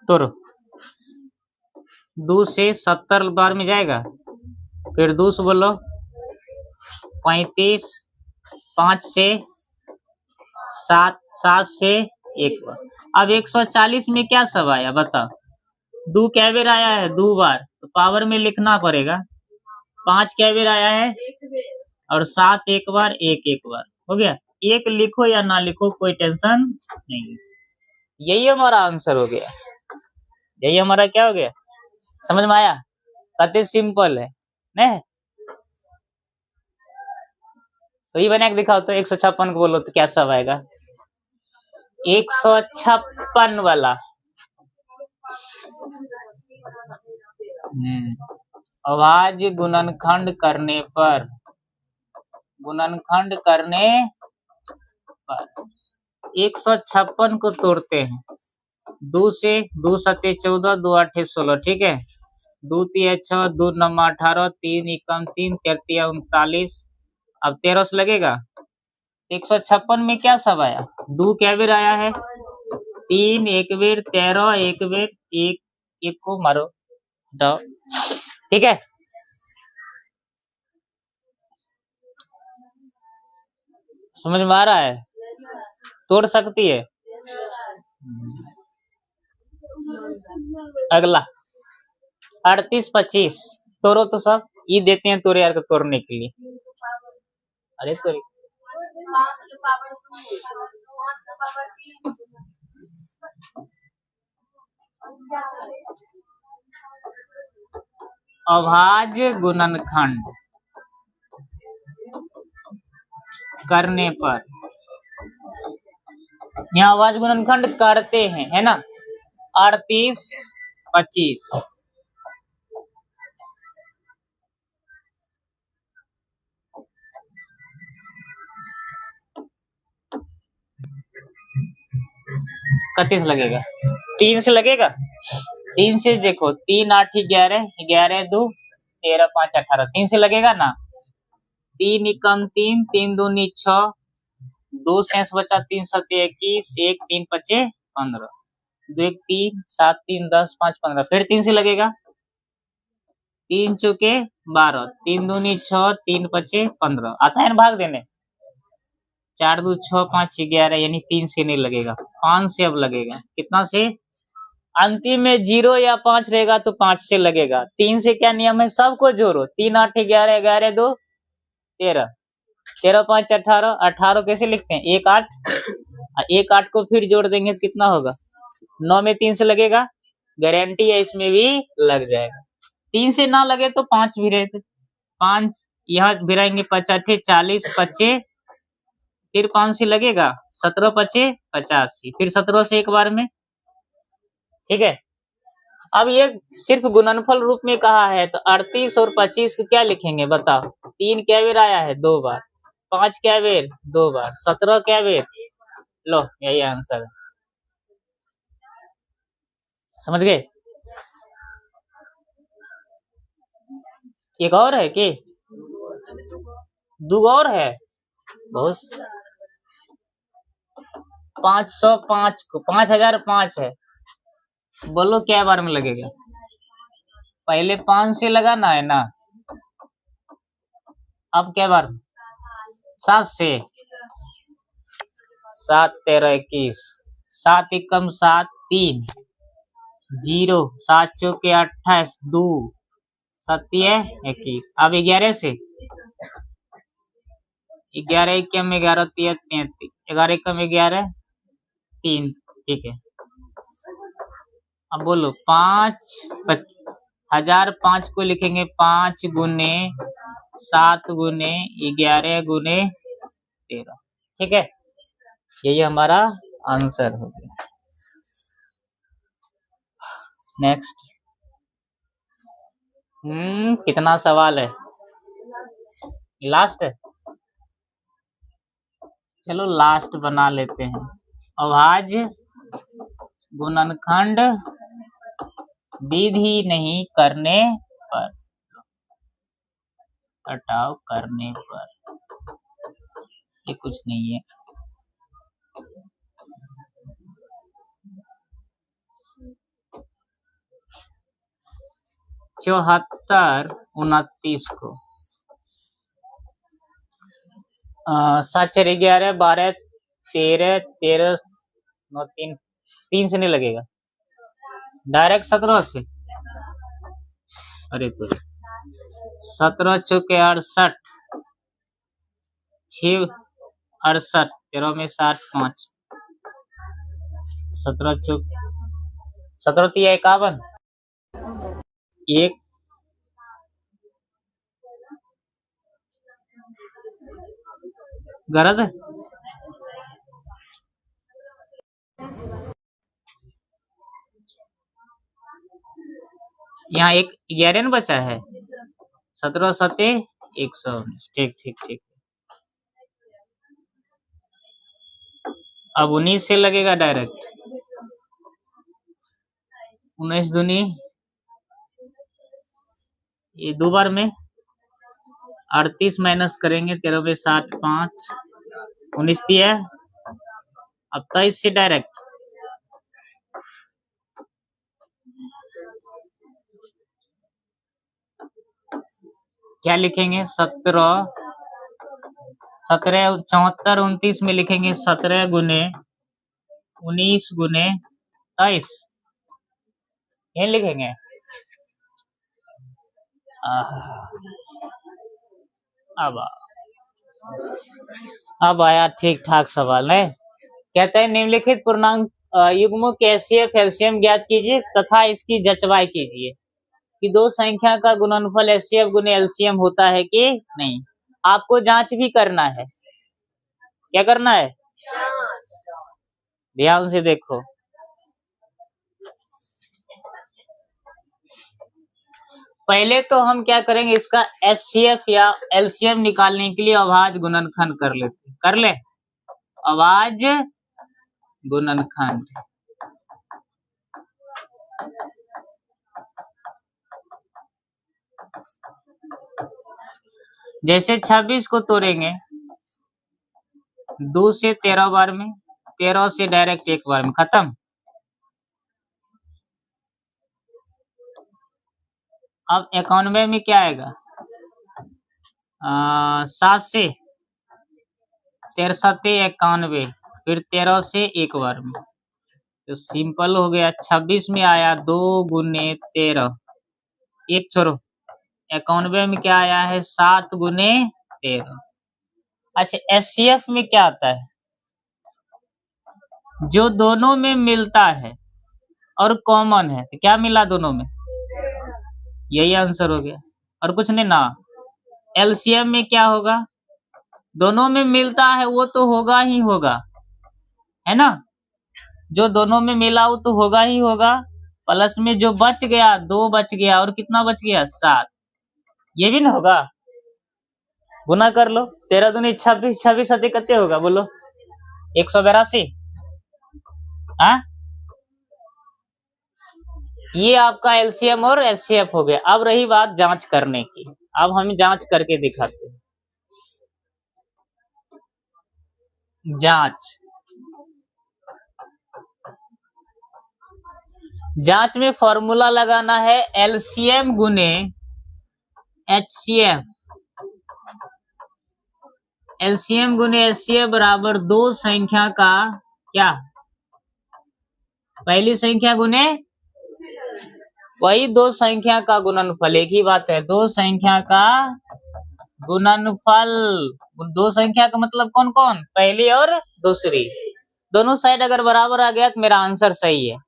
S1: तोड़ो, 2 से 70 बार में जाएगा, फिर 2 से बोलो 35, 5 से 7, 7 से 1 बार। अब 140 में क्या सब आया बताओ? 2 क्या बेर आया है? 2 बार, तो पावर में लिखना पड़ेगा। 5 क्या बेर आया है? और 7 एक बार, 1 एक बार, हो गया। 1 लिखो या ना लिखो कोई टेंशन नहीं है। यही हमारा आंसर हो गया, यही हमारा क्या हो गया? समझ में आया? कते सिंपल है नहीं? तो ये बना के दिखाओ तो, 156 को बोलो तो क्या सब आएगा? 156 वाला। अभाज्य गुणनखंड करने पर, गुणनखंड करने पर 156 को तोड़ते हैं। 2 से, 2 सत्ते 14, 2 आठे 16, ठीक है। 2 तिया 6, 2 9 18, 3 एकम 3, 3 तिया 39। अब 13 से लगेगा। 156 में क्या सब आया? 2 क्या बेर आया है? 3 एक बेर, 13 एक बेर, 1 1 को मारो, ठीक है। समझ में आ रहा है? तोड़ सकती है। अगला 38 25, तोड़ो तो सब। ये देते हैं तोड़े यार को तोड़ने के लिए। अरे तोड़े, अभाज्य गुणनखंड करने पर, यहाँ अभाज्य गुणनखंड करते हैं, है ना? 38 25, 31 लगेगा। 3 से लगेगा। 3 से देखो 3 8 11, 11 2 13 5 18, 3 से लगेगा ना। 3 एकम 3, 3 दूनी 6, 2 शेष बचा 3 7 21, 1 3 5 15, 2 1 3 7 3 10 5 15, फिर 3 से लगेगा। 3 चौके 12, 3 दूनी 6, 3 5 15, आता है ना भाग देने। 4 2 6 5 11, यानी 3 से नहीं लगेगा, 5 से अब लगेगा। कितना से? अंतिम में 0 या 5 रहेगा तो 5 से लगेगा। 3 से क्या नियम है? सबको जोड़ो। 3 8 11, 11 2 13, 13 5 18, 18 कैसे लिखते हैं? 1 8, 1 8 को फिर जोड़ देंगे तो कितना होगा? 9 में 3 से लगेगा, गारंटी है इसमें भी लग जाएगा। 3 से ना लगे तो 5 भी रहते, 5 यहाँ भिराएंगे, 5 8 40 25, फिर 5 से लगेगा, 17 25 85, फिर 17 से एक बार में। ठीक है, अब ये सिर्फ गुणनफल रूप में कहा है, तो 38 और 25 को क्या लिखेंगे बताओ? 3 क्या बेर आया है? 2 बार। 5 क्या बेर? 2 बार। 17 क्या बेर? लो यही आंसर है। समझ गए? एक और है कि 2 और है? बहुत। 505 को 5005 है, बोलो क्या बार में लगेगा? पहले 5 से लगाना है ना, अब क्या बार? 7 से। 7 13 21, 7 एकम 7 3 0, 7 चौके 28, 2 7 21, अब 11 से। 11 एकम 11 3 33, 11 एकम 11 3, ठीक है। अब बोलो 5005 को लिखेंगे 5 गुने 7 गुने 11 गुने 13, ठीक है। यही हमारा आंसर हो गया। नेक्स्ट। कितना सवाल है? लास्ट है, चलो लास्ट बना लेते हैं। अभाज्य गुणनखंड विधि नहीं करने पर, घटाव करने पर, ये कुछ नहीं है। चौहत्तर 29 को 7 4 11 12 13 13 9 3, 3 से नहीं लगेगा, डायरेक्ट 17 से। अरे तो 17 चौके 68, 6 68, 13 में 60 5, 17 चौक 17 3 51, 1 गलत है। यहाँ एक 11 बचा है, 17 7 119, ठीक ठीक ठीक। अब 19 से लगेगा डायरेक्ट, 19 दूनी, ये 2 बार में 38 माइनस करेंगे, 13 में 60 5, 19 दिया, अब 23 से डायरेक्ट। क्या लिखेंगे? 17 74 29 में लिखेंगे 17 गुने 19 गुने 23, ये लिखेंगे। अब आया ठीक ठाक सवाल है। कहते हैं निम्नलिखित पूर्णांक युग्मों के एचसीएफ एलसीएम ज्ञात कीजिए तथा इसकी जचवाई कीजिए कि दो संख्या का गुणनफल एचसीएफ गुने एलसीएम होता है कि नहीं। आपको जांच भी करना है। क्या करना है? ध्यान से देखो। पहले तो हम क्या करेंगे, इसका एचसीएफ या एलसीएम निकालने के लिए अभाज्य गुणनखंड कर लेते। कर ले, अभाज्य गुणनखंड। जैसे 26 को तोड़ेंगे 2 से 13 बार में, 13 से डायरेक्ट एक बार में खत्म। अब 91 में क्या आएगा? 7 से 13 91, फिर 13 से एक बार में, तो सिंपल हो गया। 26 में आया 2 गुने 13, एक छोड़ो। 91 में क्या आया है? 7 गुने 13। अच्छा, एचसीएफ में क्या आता है? जो दोनों में मिलता है और कॉमन है, तो क्या मिला दोनों में? यही आंसर हो गया, और कुछ नहीं ना। एलसीएम में क्या होगा? दोनों में मिलता है वो तो होगा ही होगा, है ना। जो दोनों में मिला वो तो होगा ही होगा, प्लस में जो बच गया 2 बच गया, और कितना बच गया? 7। ये भी ना होगा। गुना कर लो, 13 दूनी 26, 26 सती कितने होगा बोलो? 182। हाँ, ये आपका एलसीएम और एचसीएफ हो गया। अब रही बात जांच करने की, अब हम जांच करके दिखाते हैं। जांच में फॉर्मूला लगाना है एलसीएम गुने एचसीएफ। एलसीएम गुने एचसीएफ बराबर 2 संख्या का क्या? पहली संख्या गुने वही 2 संख्या का गुणनफल। एक ही बात है, 2 संख्या का गुणनफल। 2 संख्या का मतलब कौन कौन? पहली और दूसरी। दोनों साइड अगर बराबर आ गया तो मेरा आंसर सही है।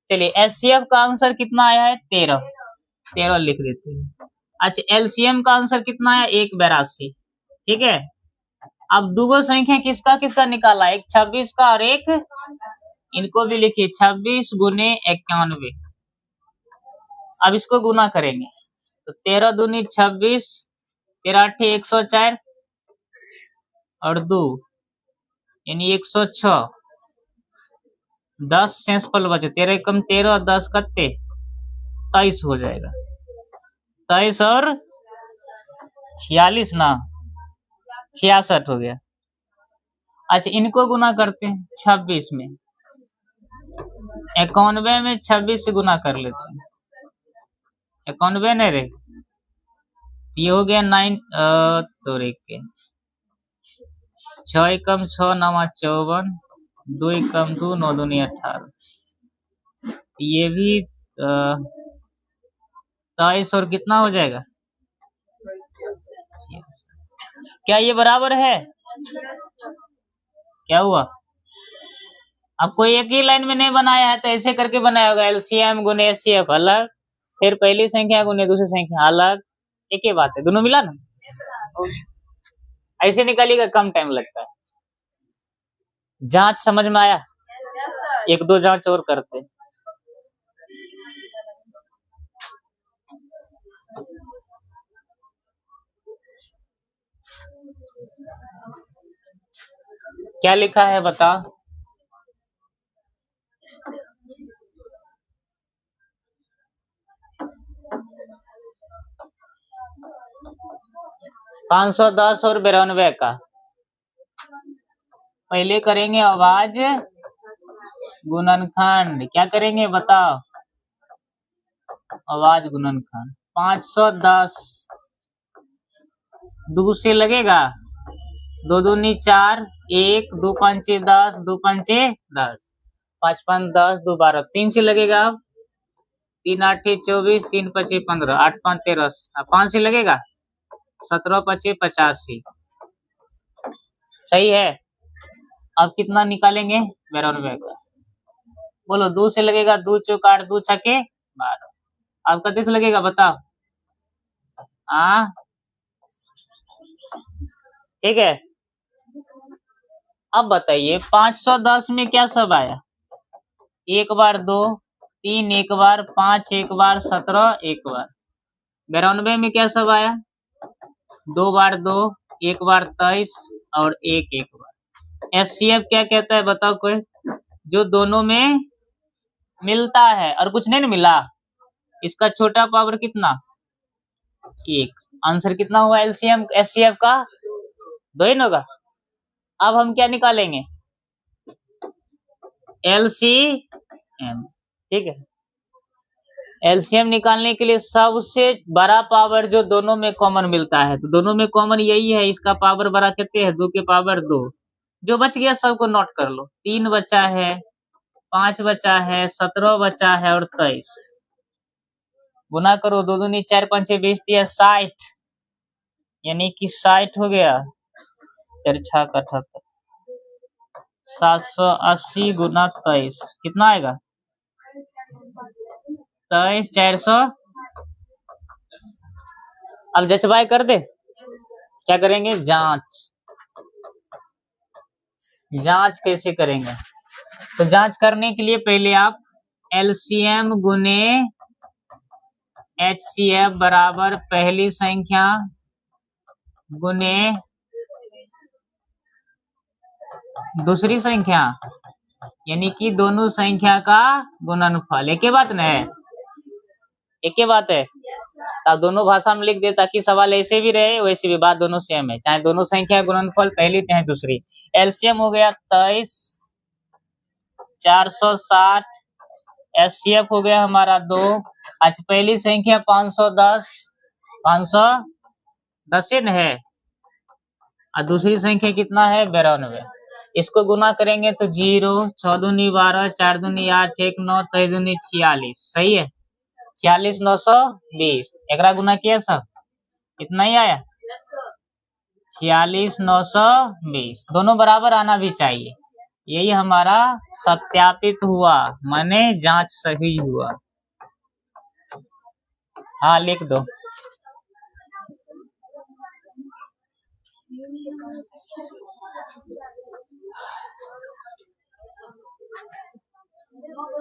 S1: चलिए, एचसीएफ का आंसर कितना आया है? 13 लिख देते हैं। अच्छा, एलसीएम का आंसर कितना है? 182। ठीक है। अब दो संख्या किसका किसका निकाला? एक 26 का और एक, इनको भी लिखिए 26 गुने 91। अब इसको गुना करेंगे तो 13 दूनी 26, 13 8 104 और 2 यानी 106। 10 सेंसपल बचे, 13 कम 13, 10 कत्ते 23 हो जाएगा। 23 और 46 ना 66 हो गया। अच्छा, इनको गुना करते हैं 26 में, 91 में 26 से गुना कर लेते हैं। 91 नहीं रे, ये हो गया 9 तो के 6 कम 6 9 54, 2 कम 2 9 दूनी 18। ये भी 23 और कितना हो जाएगा? क्या ये बराबर है? क्या हुआ? अब कोई एक ही लाइन में नहीं बनाया है तो ऐसे करके बनाया होगा। एलसीएम गुने एचसीएफ अलग, फिर पहली संख्या गुने दूसरी संख्या अलग, एक ही बात है। दोनों मिला ना, ऐसे निकालिएगा, कम टाइम लगता है। जांच समझ में आया? एक दो जांच और करते हैं। क्या लिखा है बता? $510 और 92 का। पहले करेंगे आवाज गुणनखंड। क्या करेंगे बताओ? आवाज गुणनखंड। 510 2 से लगेगा, 2 दूनी 4, 1 2 पंचे 10, 2 पंचे 10, 5 5 10, 2 12, 3 से लगेगा। अब 3 8 24, 3 5 15, 8 5 13, 5 से लगेगा 17 5 85। सही है। अब कितना निकालेंगे? 92 का। बोलो, 2 से लगेगा, 2 चौक 8, 2 छके 12। अब कितने से लगेगा बताओ? ठीक है। अब बताइए 510 में क्या सब आया? 1 बार 2, 3 एक बार, 5 एक बार, 17 एक बार। 92 में क्या सब आया? 2 बार 2, 1 बार 23 और 1 एक बार। एचसीएफ क्या कहता है बताओ कोई? जो दोनों में मिलता है और कुछ नहीं ना मिला, इसका छोटा पावर कितना? 1। आंसर कितना हुआ एलसीएम एचसीएफ का? 2 ही होगा। अब हम क्या निकालेंगे? एलसीएम। ठीक है, एलसीएम निकालने के लिए सबसे बड़ा पावर जो दोनों में कॉमन मिलता है, तो दोनों में कॉमन यही है, इसका पावर बड़ा कितने है? 2 के पावर 2। जो बच गया सबको नोट कर लो। 3 बचा है, 5 बचा है, 17 बचा है और 23। गुना करो, 2 दूनी 4 5 20 दिया 60, यानी कि 60 हो गया। 4 6 78, 780 गुना 23 कितना आएगा? 23 400। अब जचबाई कर दे। क्या करेंगे? जांच। जांच कैसे करेंगे? तो जांच करने के लिए पहले आप एलसीएम गुने एचसीएफ बराबर पहली संख्या गुने दूसरी संख्या, यानी कि दोनों संख्या का गुणनफल। एक ही बात न है? एक ही बात है। अब दोनों भाषा में लिख दे ताकि सवाल ऐसे भी रहे वैसे भी, बात दोनों सेम है, चाहे दोनों संख्या गुणनफल पहली चाहे दूसरी। एलसीएम हो गया 23 460, एचसीएफ हो गया हमारा 2। अच्छा, पहली संख्या 510 510 है और दूसरी संख्या कितना है? 92। इसको गुना करेंगे तो 0 6 दूनी 12 4 दूनी 8 1 9 3 दूनी 46। सही है, 46 920। एक गुना किया सब, कितना ही आया? 46 920। दोनों बराबर आना भी चाहिए। यही हमारा सत्यापित हुआ, माने जांच सही हुआ। हाँ लिख दो।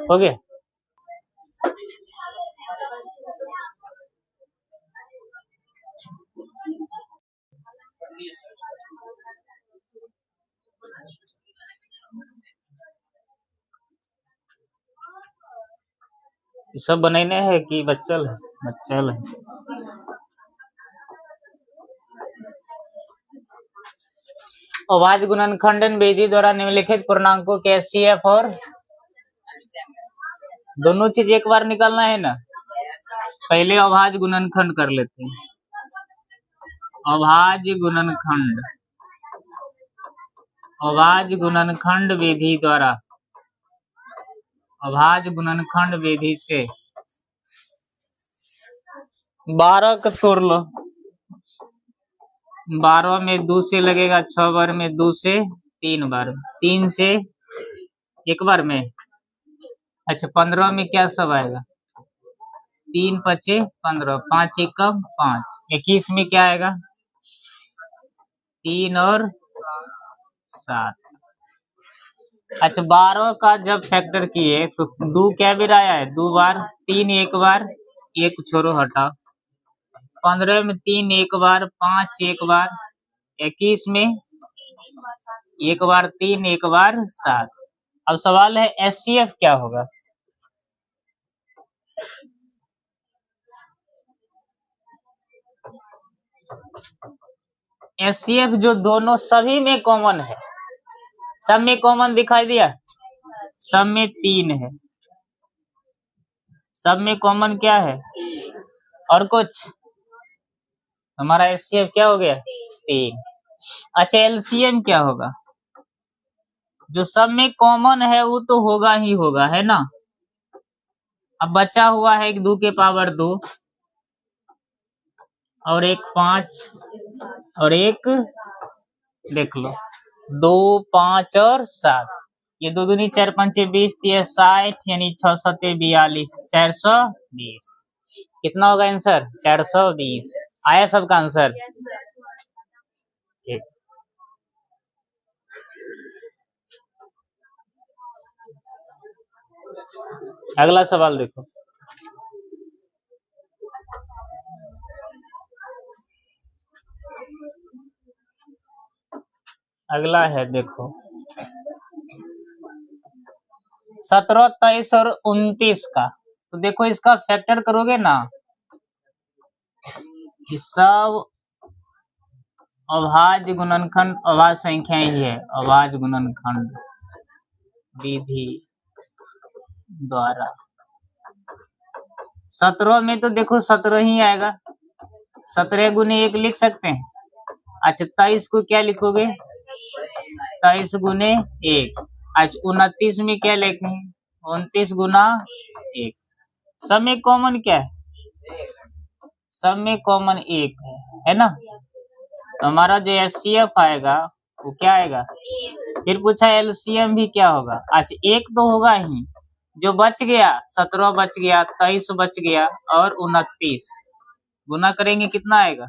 S1: हो गया? सब बनैने है कि बच्चल है? बच्चल है। अभाज्य गुणनखंडन विधि द्वारा निम्नलिखित पूर्णांकों के एचसीएफ और दोनों चीज एक बार निकालना है ना। पहले अभाज्य गुणनखंड कर लेते हैं। अभाज्य गुणनखंड, अभाज्य गुणनखंड विधि द्वारा, अभाज्य गुणनखंड विधि से 12 का तोड़ लो। 12 में 2 से लगेगा, 6 बार में 2 से 3 बार, 3 से 1 बार में। अच्छा, 15 में क्या सब आएगा? 3 5 15, 5 1 5, 21 में क्या आएगा? 3 और 7। अच्छा, 12 का जब फैक्टर किए तो 2 क्या भी आया है? 2 बार, 3 1 बार, 1 छोड़ो हटा। 15 में 3 1 बार, 5 1 बार, 21 में 1 बार 3 1 बार 7। अब सवाल है एचसीएफ क्या होगा? एचसीएफ जो दोनों सभी में कॉमन है, सब में कॉमन दिखाई दिया, सब में 3 है, सब में कॉमन क्या है? और कुछ? हमारा एचसीएफ क्या हो गया? 3। अच्छा, एलसीएम क्या होगा? जो सब में कॉमन है वो तो होगा ही होगा, है ना। अब बचा हुआ है 2 के पावर 2 और 1 5 और 1 देख लो 2 5 और 7। ये 2 दूनी 4 5 20 60, यानी 6 7 42, 420। कितना होगा आंसर? 420। आया सबका आंसर? ठीक। अगला सवाल देखो। अगला है देखो 17 23 और 29 का। तो देखो इसका फैक्टर करोगे ना ये सब अभाज्य गुणनखंड अभाज्य संख्या ही है, अभाज्य गुणनखंड विधि द्वारा। 17 में तो देखो 17 ही आएगा, 17 गुने 1 लिख सकते हैं। अच्छा 23 को क्या लिखोगे, 23 गुने 1। अच्छा 29 में क्या लिखेंगे, 29 गुना 1। सब में कॉमन क्या है, सब में कॉमन 1 है ना। तो हमारा जो एचसीएफ आएगा वो क्या आएगा, फिर पूछा एलसीएम भी क्या होगा। अच्छा 1 तो होगा ही, जो बच गया 17 बच गया, 23 बच गया और 29 गुना करेंगे कितना आएगा,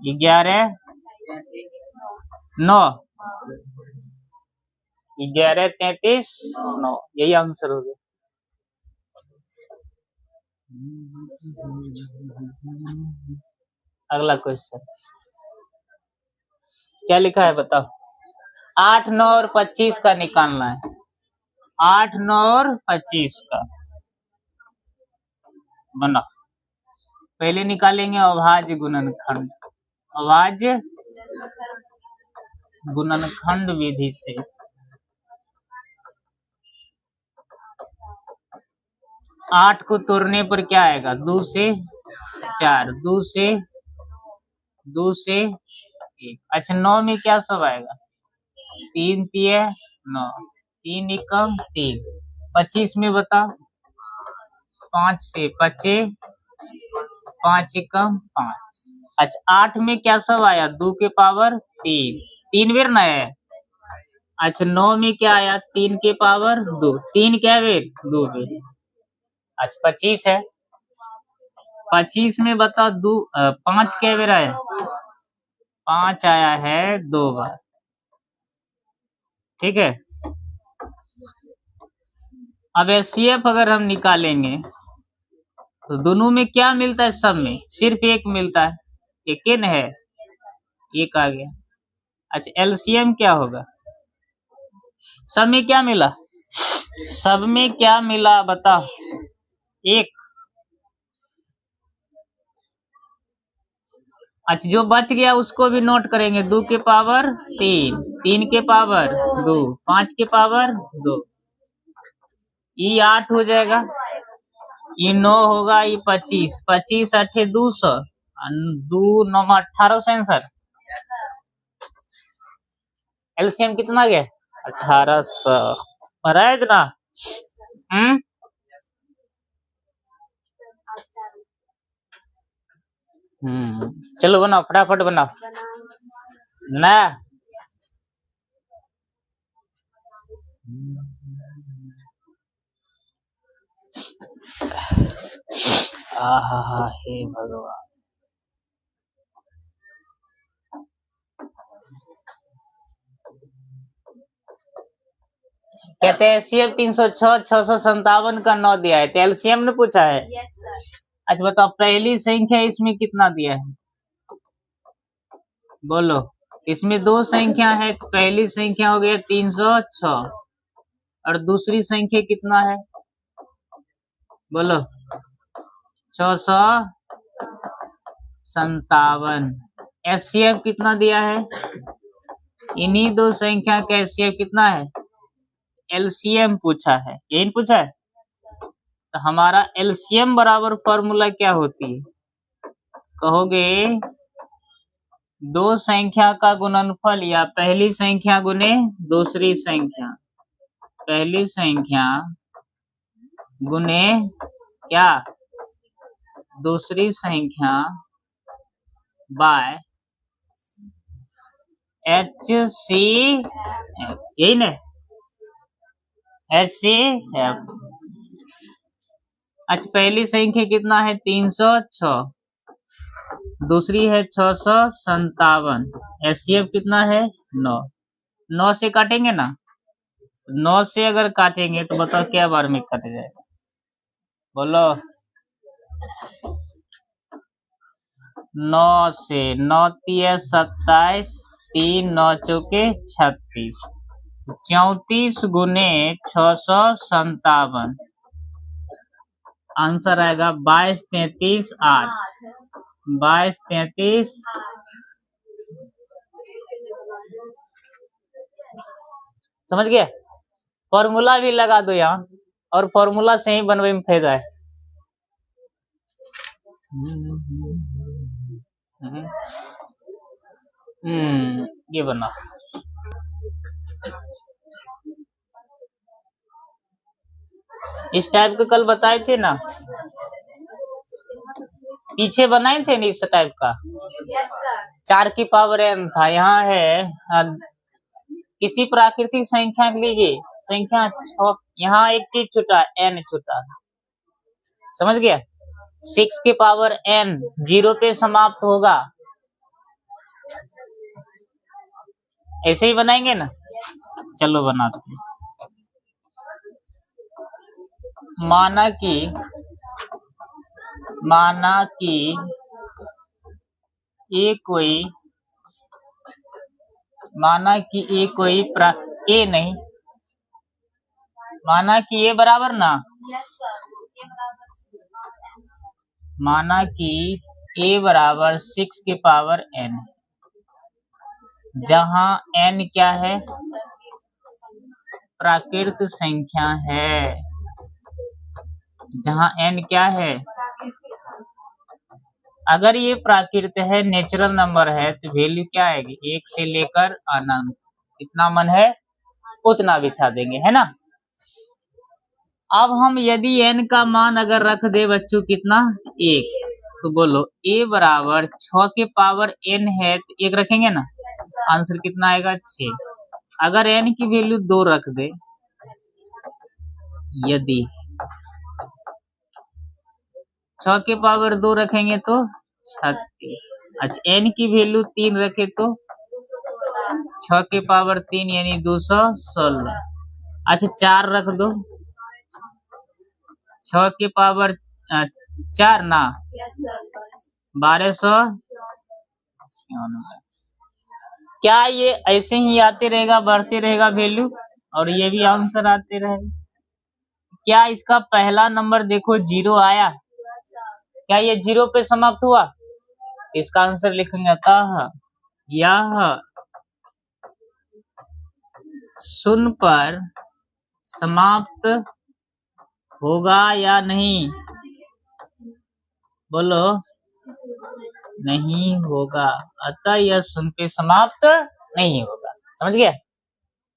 S1: 11 9, 11 33 9, यही आंसर हो गया। अगला क्वेश्चन क्या लिखा है बताओ। 8 9 और 25 का निकालना है, 8 9 और 25 का बना। पहले निकालेंगे अभाज्य गुणनखंड, अभाज्य गुणनखंड विधि से। 8 को तोड़ने पर क्या आएगा, 2 से 4, 2 से 1। अच्छा 9 में क्या सब आएगा, 3 3 9, 3 एकम 3। 25 में बताओ, 5 से 25, 5 एकम 5। अच्छा 8 में क्या सब आया, 2 के पावर 3, 3 बेर ना है। अच्छा 9 में क्या आया, 3 के पावर 2, 3 क्या बेर 2 बेर। अच्छा 25 है, 25 में बताओ 5 क्या बेर आया, 5 आया है 2 बार, ठीक है। अब एचसीएफ अगर हम निकालेंगे तो दोनों में क्या मिलता है, सब में सिर्फ 1 मिलता है, एक न है, 1 आ गया। अच्छा एलसीएम क्या होगा, सब में क्या मिला, सब में क्या मिला बताओ, 1। अच्छा जो बच गया उसको भी नोट करेंगे, 2 के पावर 3, 3 के पावर 2, 5 के पावर 2, ये 8 हो जाएगा, ये 9 होगा, ये 25, 25 8 200, 2 9 1800 आंसर। एलसीएम कितना गया, 1800 भरा है इतना। चलो बनाओ, फटाफट बनाओ ना। आहा हे भगवान। कहते हैं एचसीएफ 306 657 का 9 दिया है, तो एलसीएम ने पूछा है। अच्छा बताओ पहली संख्या इसमें कितना दिया है, बोलो। इसमें 2 संख्या है, तो पहली संख्या हो गया 306 और दूसरी संख्या कितना है, बोलो 657। एचसीएफ कितना दिया है, इन्हीं 2 संख्या का एचसीएफ कितना है, एलसीएम पूछा है, यही पूछा है। तो हमारा एलसीएम बराबर फॉर्मूला क्या होती है, कहोगे 2 संख्या का गुणनफल या पहली संख्या गुने दूसरी संख्या, पहली संख्या गुने क्या दूसरी संख्या बाय HCF, यही ना HCF। अच्छा पहली संख्या कितना है 306, दूसरी है 657, HCF कितना है 9। 9 से काटेंगे ना, 9 से अगर काटेंगे तो बताओ क्या बार में कट जाएगा, बोलो 9 से 9 3 27, 3 9 चौके 36, 34 गुने 657, आंसर आएगा 22, 33, 8। 22, 33। समझ गया? फॉर्मूला भी लगा दो यहाँ, और फॉर्मूला से ही बनवे में फायदा है। ये बना। इस टाइप के कल बताए थे ना, पीछे बनाए थे ना इस टाइप का।
S2: Yes, sir.
S1: 4 की पावर n था। यहाँ है किसी प्राकृतिक संख्या के लीजिए, संख्या 6, यहाँ एक चीज छूटा, n छूटा, समझ गया? 6 की पावर n 0 पे समाप्त होगा, ऐसे ही बनाएंगे ना। चलो बनाते हैं। माना कि ए कोई माना कि ए बराबर ना,
S2: Yes, sir. ये बराबर 6 power n।
S1: माना कि ए बराबर 6 की पावर n, जहां n क्या है? प्राकृत संख्या है। जहां n क्या है? अगर ये प्राकृत है, नेचुरल नंबर है, तो वैल्यू क्या आएगी? 1 से लेकर अनंत, कितना मन है उतना बिछा देंगे, है ना। अब हम यदि n का मान अगर रख दे बच्चों कितना? 1, तो बोलो a बराबर 6 के पावर n है, तो 1 रखेंगे ना, आंसर कितना आएगा? 6। अगर n की वैल्यू 2 रख दे, यदि 6 के पावर 2 रखेंगे तो 36। अच्छा, n की वैल्यू 3 रखे तो 6 के पावर 3 यानी 216। अच्छा 4 रख दो, 6 के पावर 4 ना,
S2: Yes, sir.
S1: 1296। क्या ये ऐसे ही आते रहेगा, बढ़ते रहेगा वैल्यू, और ये भी आंसर आते रहेगा? क्या इसका पहला नंबर देखो 0 आया? क्या ये 0 पे समाप्त हुआ? इसका आंसर लिखेंगे अतः यह शून्य पर समाप्त होगा या नहीं? बोलो, नहीं होगा, अतः यह शून्य पे समाप्त नहीं होगा। समझ गया?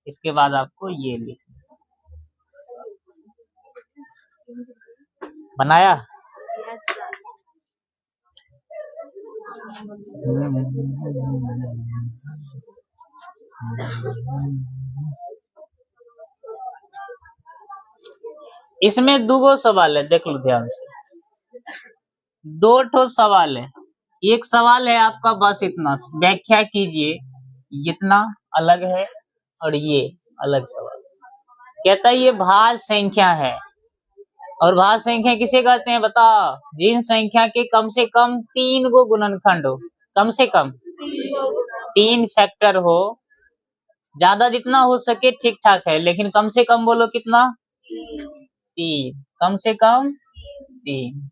S1: इसके बाद आपको ये लिखना, बनाया?
S2: Yes, sir.
S1: इसमें 2 सवाल है, देख लो ध्यान से। 2 सवाल है। एक सवाल है आपका बस इतना, व्याख्या कीजिए, इतना अलग है और ये अलग सवाल। कहता है ये भाज्य संख्या है, और भाज्य संख्या किसे कहते हैं बताओ? जिन संख्या के कम से कम 3 गो गुणनखंड हो, कम से कम 3 फैक्टर हो, ज्यादा जितना हो सके ठीक ठाक है, लेकिन कम से कम बोलो कितना? 3, कम से कम 3।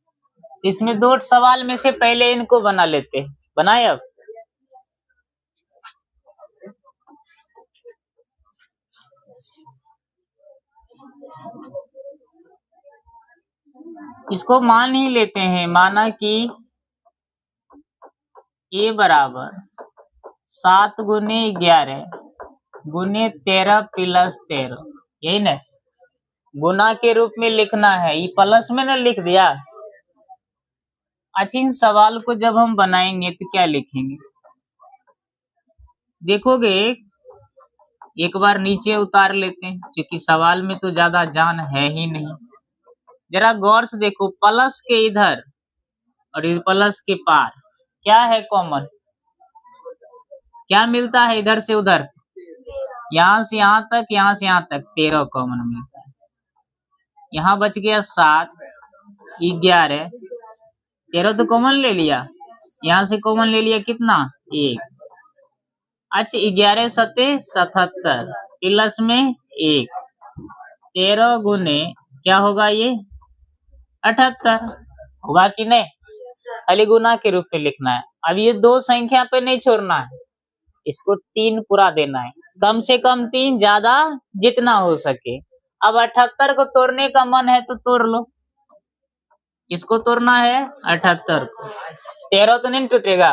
S1: इसमें 2 सवाल में से पहले इनको बना लेते हैं। बनाए? अब इसको मान ही लेते हैं। माना कि a बराबर 7 गुने 11 गुने 13 प्लस 13, यही ना गुना के रूप में लिखना है। ये प्लस में ना लिख दिया। अच्छा, इन सवाल को जब हम बनाएंगे तो क्या लिखेंगे? देखोगे, एक बार नीचे उतार लेते हैं, क्योंकि सवाल में तो ज्यादा जान है ही नहीं। जरा गौर से देखो, प्लस के इधर और प्लस के पार क्या है कॉमन? क्या मिलता है इधर से उधर? यहाँ से यहाँ तक, यहाँ से यहाँ तक 13 कॉमन मिलता है। यहाँ बच गया 7, 11, 13 तो कॉमन ले लिया, यहाँ से कॉमन ले लिया कितना? 1। अच्छा, 11 सते 77 प्लस में 1, 13 गुने क्या होगा ये? 78 होगा कि नहीं?
S2: Yes, sir.
S1: खाली गुना के रूप में लिखना है। अब ये दो संख्या पे नहीं छोड़ना है, इसको 3 पूरा देना है, कम से कम 3, ज्यादा जितना हो सके। अब 78 को तोड़ने का मन है तो तोड़ लो। इसको तोड़ना है 78 को, 13 तो नहीं टूटेगा।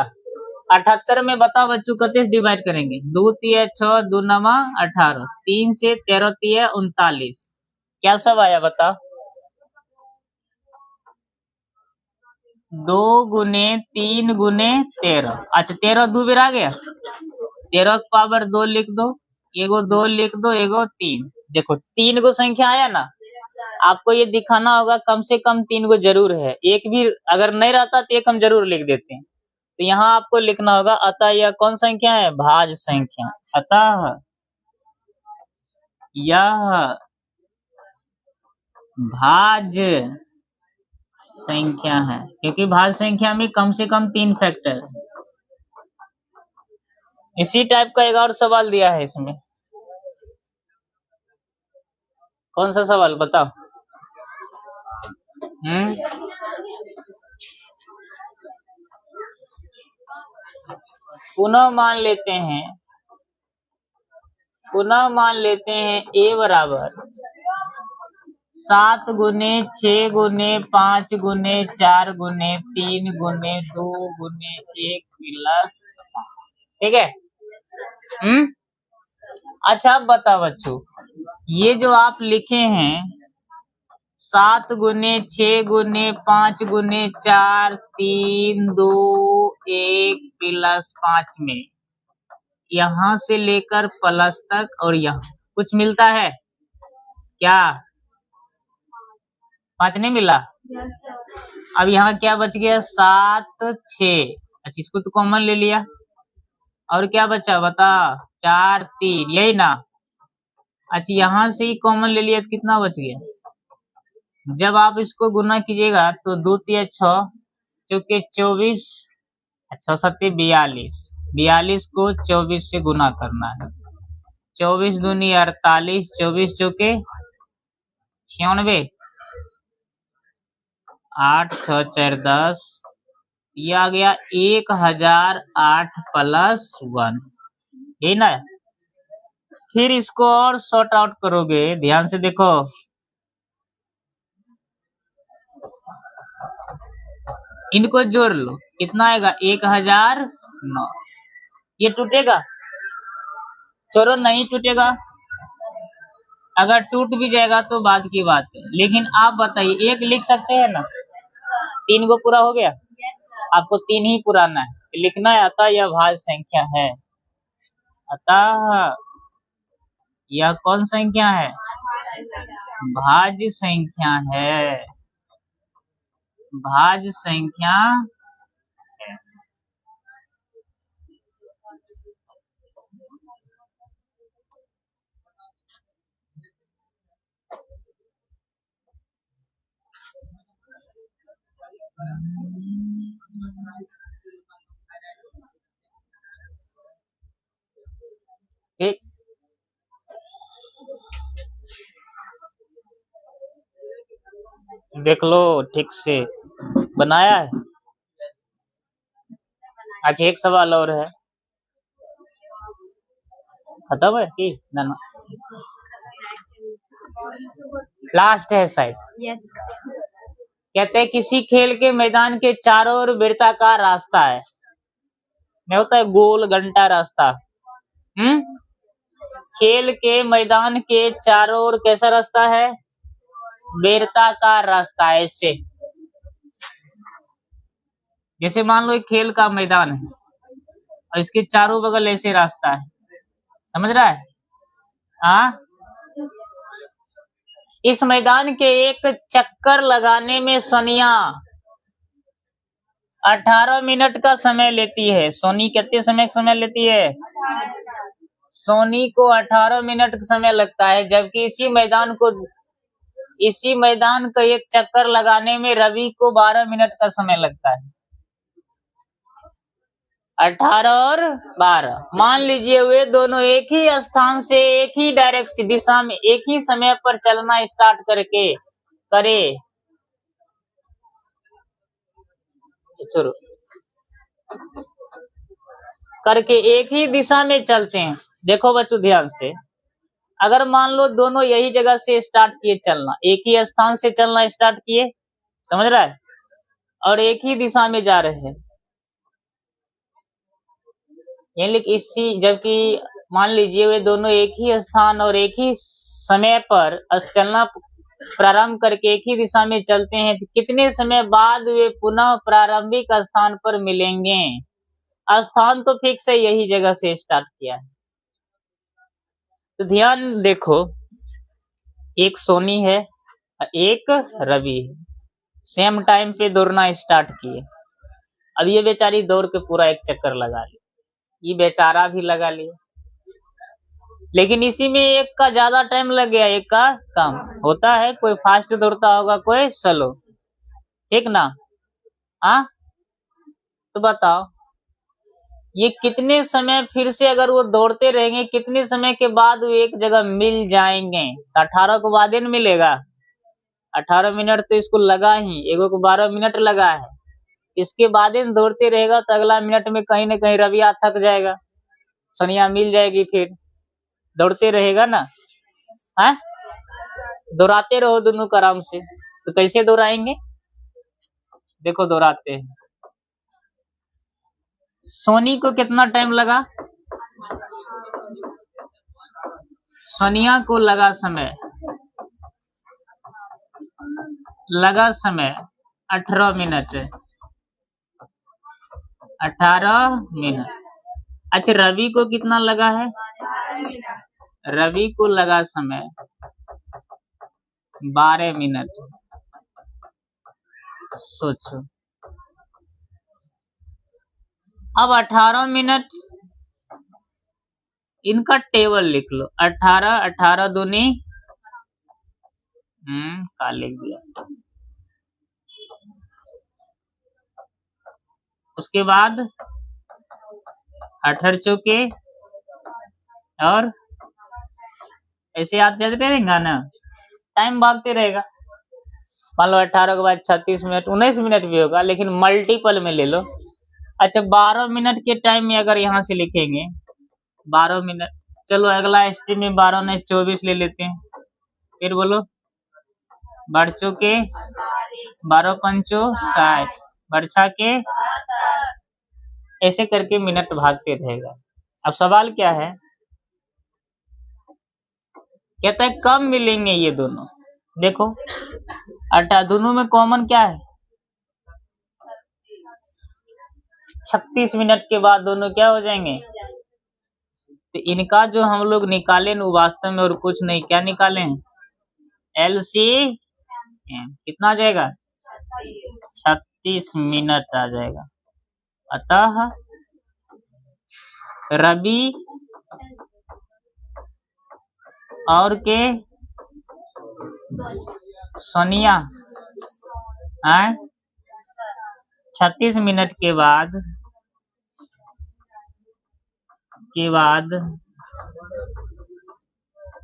S1: 78 में बताओ बच्चों कितने से डिवाइड करेंगे? 2 तिया 6, 2 नमा 18, 3 से 13 तिया 39। क्या सब आया बताओ? 2 गुने 3 गुने 13। अच्छा 13 दो बेर आ गया, 13 का पावर 2 लिख दो, एगो 2 लिख दो, एगो 3। देखो 3 गो संख्या आया ना,
S2: Yes, sir.
S1: आपको ये दिखाना होगा कम से कम 3 गो जरूर है। एक भी अगर नहीं रहता तो एक हम जरूर लिख देते हैं। तो यहाँ आपको लिखना होगा अतः यह कौन संख्या है? भाज्य संख्या। अतः यह भाज्य संख्या है, क्योंकि भाज्य संख्या में कम से कम 3 फैक्टर है। इसी टाइप का एक और सवाल दिया है इसमें। कौन सा सवाल बताओ? पुनः मान लेते हैं a बराबर 7 गुने 6 गुने 5 गुने 4 गुने 3 गुने 2 गुने 1 प्लस, ठीक है? अच्छा अब बताओ बच्चों, ये जो आप लिखे हैं 7 गुने 6 गुने 5 गुने 4 3 2 1 प्लस 5 में यहाँ से लेकर प्लस तक और यहाँ कुछ मिलता है क्या? 5 नहीं मिला।
S2: Yes, sir.
S1: अब यहाँ क्या बच गया? 7 6। अच्छा इसको तो कॉमन ले लिया, और क्या बचा बता? 4 3, यही ना। अच्छा यहाँ से ही कॉमन ले लिया तो कितना बच गया? जब आप इसको गुना कीजिएगा तो 2 तिया 6 चौके 24, 6 सत्ते 42, 42 को 24 से गुना करना है। 24 दूनी 48, 24 चौके 96, 8 6 4 10, ये आ गया 1008 प्लस 1, यही ना। फिर इसको और सॉर्ट आउट करोगे, ध्यान से देखो, इनको जोड़ लो, कितना आएगा? 1009। ये टूटेगा? चलो नहीं टूटेगा। अगर टूट भी जाएगा तो बाद की बात है, लेकिन आप बताइए एक लिख सकते हैं ना?
S2: Yes, sir.
S1: 3 को पूरा हो गया,
S2: Yes, sir.
S1: आपको 3 ही पुराना है, लिखना है अतः यह भाज्य संख्या है। अतः यह कौन संख्या है? भाज्य संख्या है, भाज्य संख्या है। ठीक, देख लो ठीक से बनाया है। अच्छा एक सवाल और है, खत्म है कि ना? लास्ट है शायद।
S2: Yes, sir.
S1: कहते हैं किसी खेल के मैदान के चारों ओर वृत्ताकार रास्ता है, नहीं होता है गोल घंटा रास्ता। खेल के मैदान के चारों ओर कैसा रास्ता है? वृत्ताकार रास्ता है। ऐसे जैसे मान लो एक खेल का मैदान है और इसके चारों बगल ऐसे रास्ता है, समझ रहा है? हाँ, इस मैदान के एक चक्कर लगाने में सोनिया 18 मिनट का समय लेती है। सोनी कितने समय लेती है? सोनी को 18 मिनट का समय लगता है, जबकि इसी मैदान का एक चक्कर लगाने में रवि को 12 मिनट का समय लगता है। 18 और 12, मान लीजिए वे दोनों एक ही स्थान से एक ही डायरेक्ट दिशा में एक ही समय पर चलना स्टार्ट करे, शुरू करके एक ही दिशा में चलते हैं। देखो बच्चों ध्यान से, अगर मान लो दोनों यही जगह से स्टार्ट किए चलना, एक ही स्थान से चलना स्टार्ट किए, समझ रहा है, और एक ही दिशा में जा रहे हैं, यानी इसी, जबकि मान लीजिए वे दोनों एक ही स्थान और एक ही समय पर चलना प्रारंभ करके एक ही दिशा में चलते हैं, तो कितने समय बाद वे पुनः प्रारंभिक स्थान पर मिलेंगे? स्थान तो फिक्स है, यही जगह से स्टार्ट किया है। तो ध्यान देखो, एक सोनी है, एक रवि है, सेम टाइम पे दौड़ना स्टार्ट किए। अब ये बेचारी दौड़ के पूरा एक चक्कर लगा ली, ये बेचारा भी लगा लिया, लेकिन इसी में एक का ज्यादा टाइम लग गया, एक का कम होता है। कोई फास्ट दौड़ता होगा, कोई स्लो, ठीक ना? हाँ, तो बताओ ये कितने समय फिर से अगर वो दौड़ते रहेंगे, कितने समय के बाद वो एक जगह मिल जाएंगे? 18 को बाद न मिलेगा। 18 मिनट तो इसको लगा ही, एगो को 12 मिनट लगा है, इसके बाद दौड़ते रहेगा तो अगला मिनट में कहीं ना कहीं रविया थक जाएगा, सोनिया मिल जाएगी, फिर दौड़ते रहेगा ना। है, दौड़ाते रहो दोनों को आराम से। तो कैसे दौड़ाएंगे? देखो दौड़ाते हैं। सोनी को कितना टाइम लगा? सोनिया को लगा समय 18 मिनट। 18 मिनट। अच्छा, रवि को कितना लगा है? रवि को लगा समय 12 मिनट। सोचो, अब 18 मिनट इनका टेबल लिख लो। 18 दूनी का लिख दिया। उसके बाद 18 चौके, और ऐसे याद जाते रहेगा ना, टाइम भागते रहेगा। मान लो 18 के बाद 36 मिनट, 19 मिनट भी होगा, लेकिन मल्टीपल में ले लो। अच्छा, 12 मिनट के टाइम में अगर यहाँ से लिखेंगे 12 मिनट, चलो अगला स्टेप में 12 नहीं 24 ले लेते हैं। फिर बोलो, 12 चौके 12 पंचो 60, 12 के, ऐसे करके मिनट भागते रहेगा। अब सवाल क्या है? कहता है कब मिलेंगे ये दोनों। देखो 18 दोनों में कॉमन क्या है? 36 मिनट के बाद दोनों क्या हो जाएंगे? तो इनका जो हम लोग निकाले न, वास्तव में और कुछ नहीं, क्या निकाले हैं? LCM कितना आ जाएगा? 36 मिनट आ जाएगा। अतः रवि और के सोनिया 36 मिनट के बाद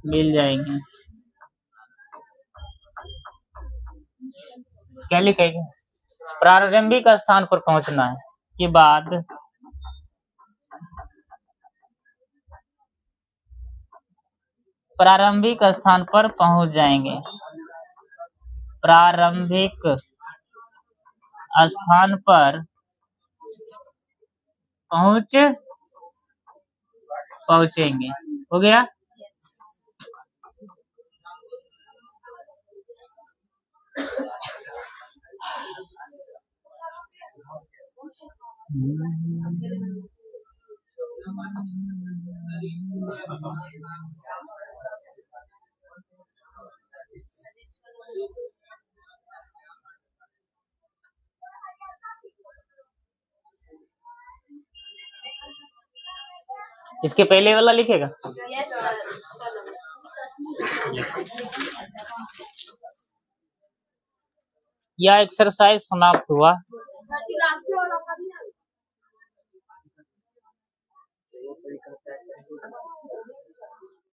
S1: मिल जाएंगे। क्या लिखेंगे? प्रारंभिक स्थान पर पहुंचना है के बाद प्रारंभिक स्थान पर पहुंच जाएंगे। प्रारंभिक स्थान पर पहुंचेंगे। हो गया? इसके पहले वाला लिखेगा?
S2: Yes sir.
S1: यह एक्सरसाइज समाप्त हुआ।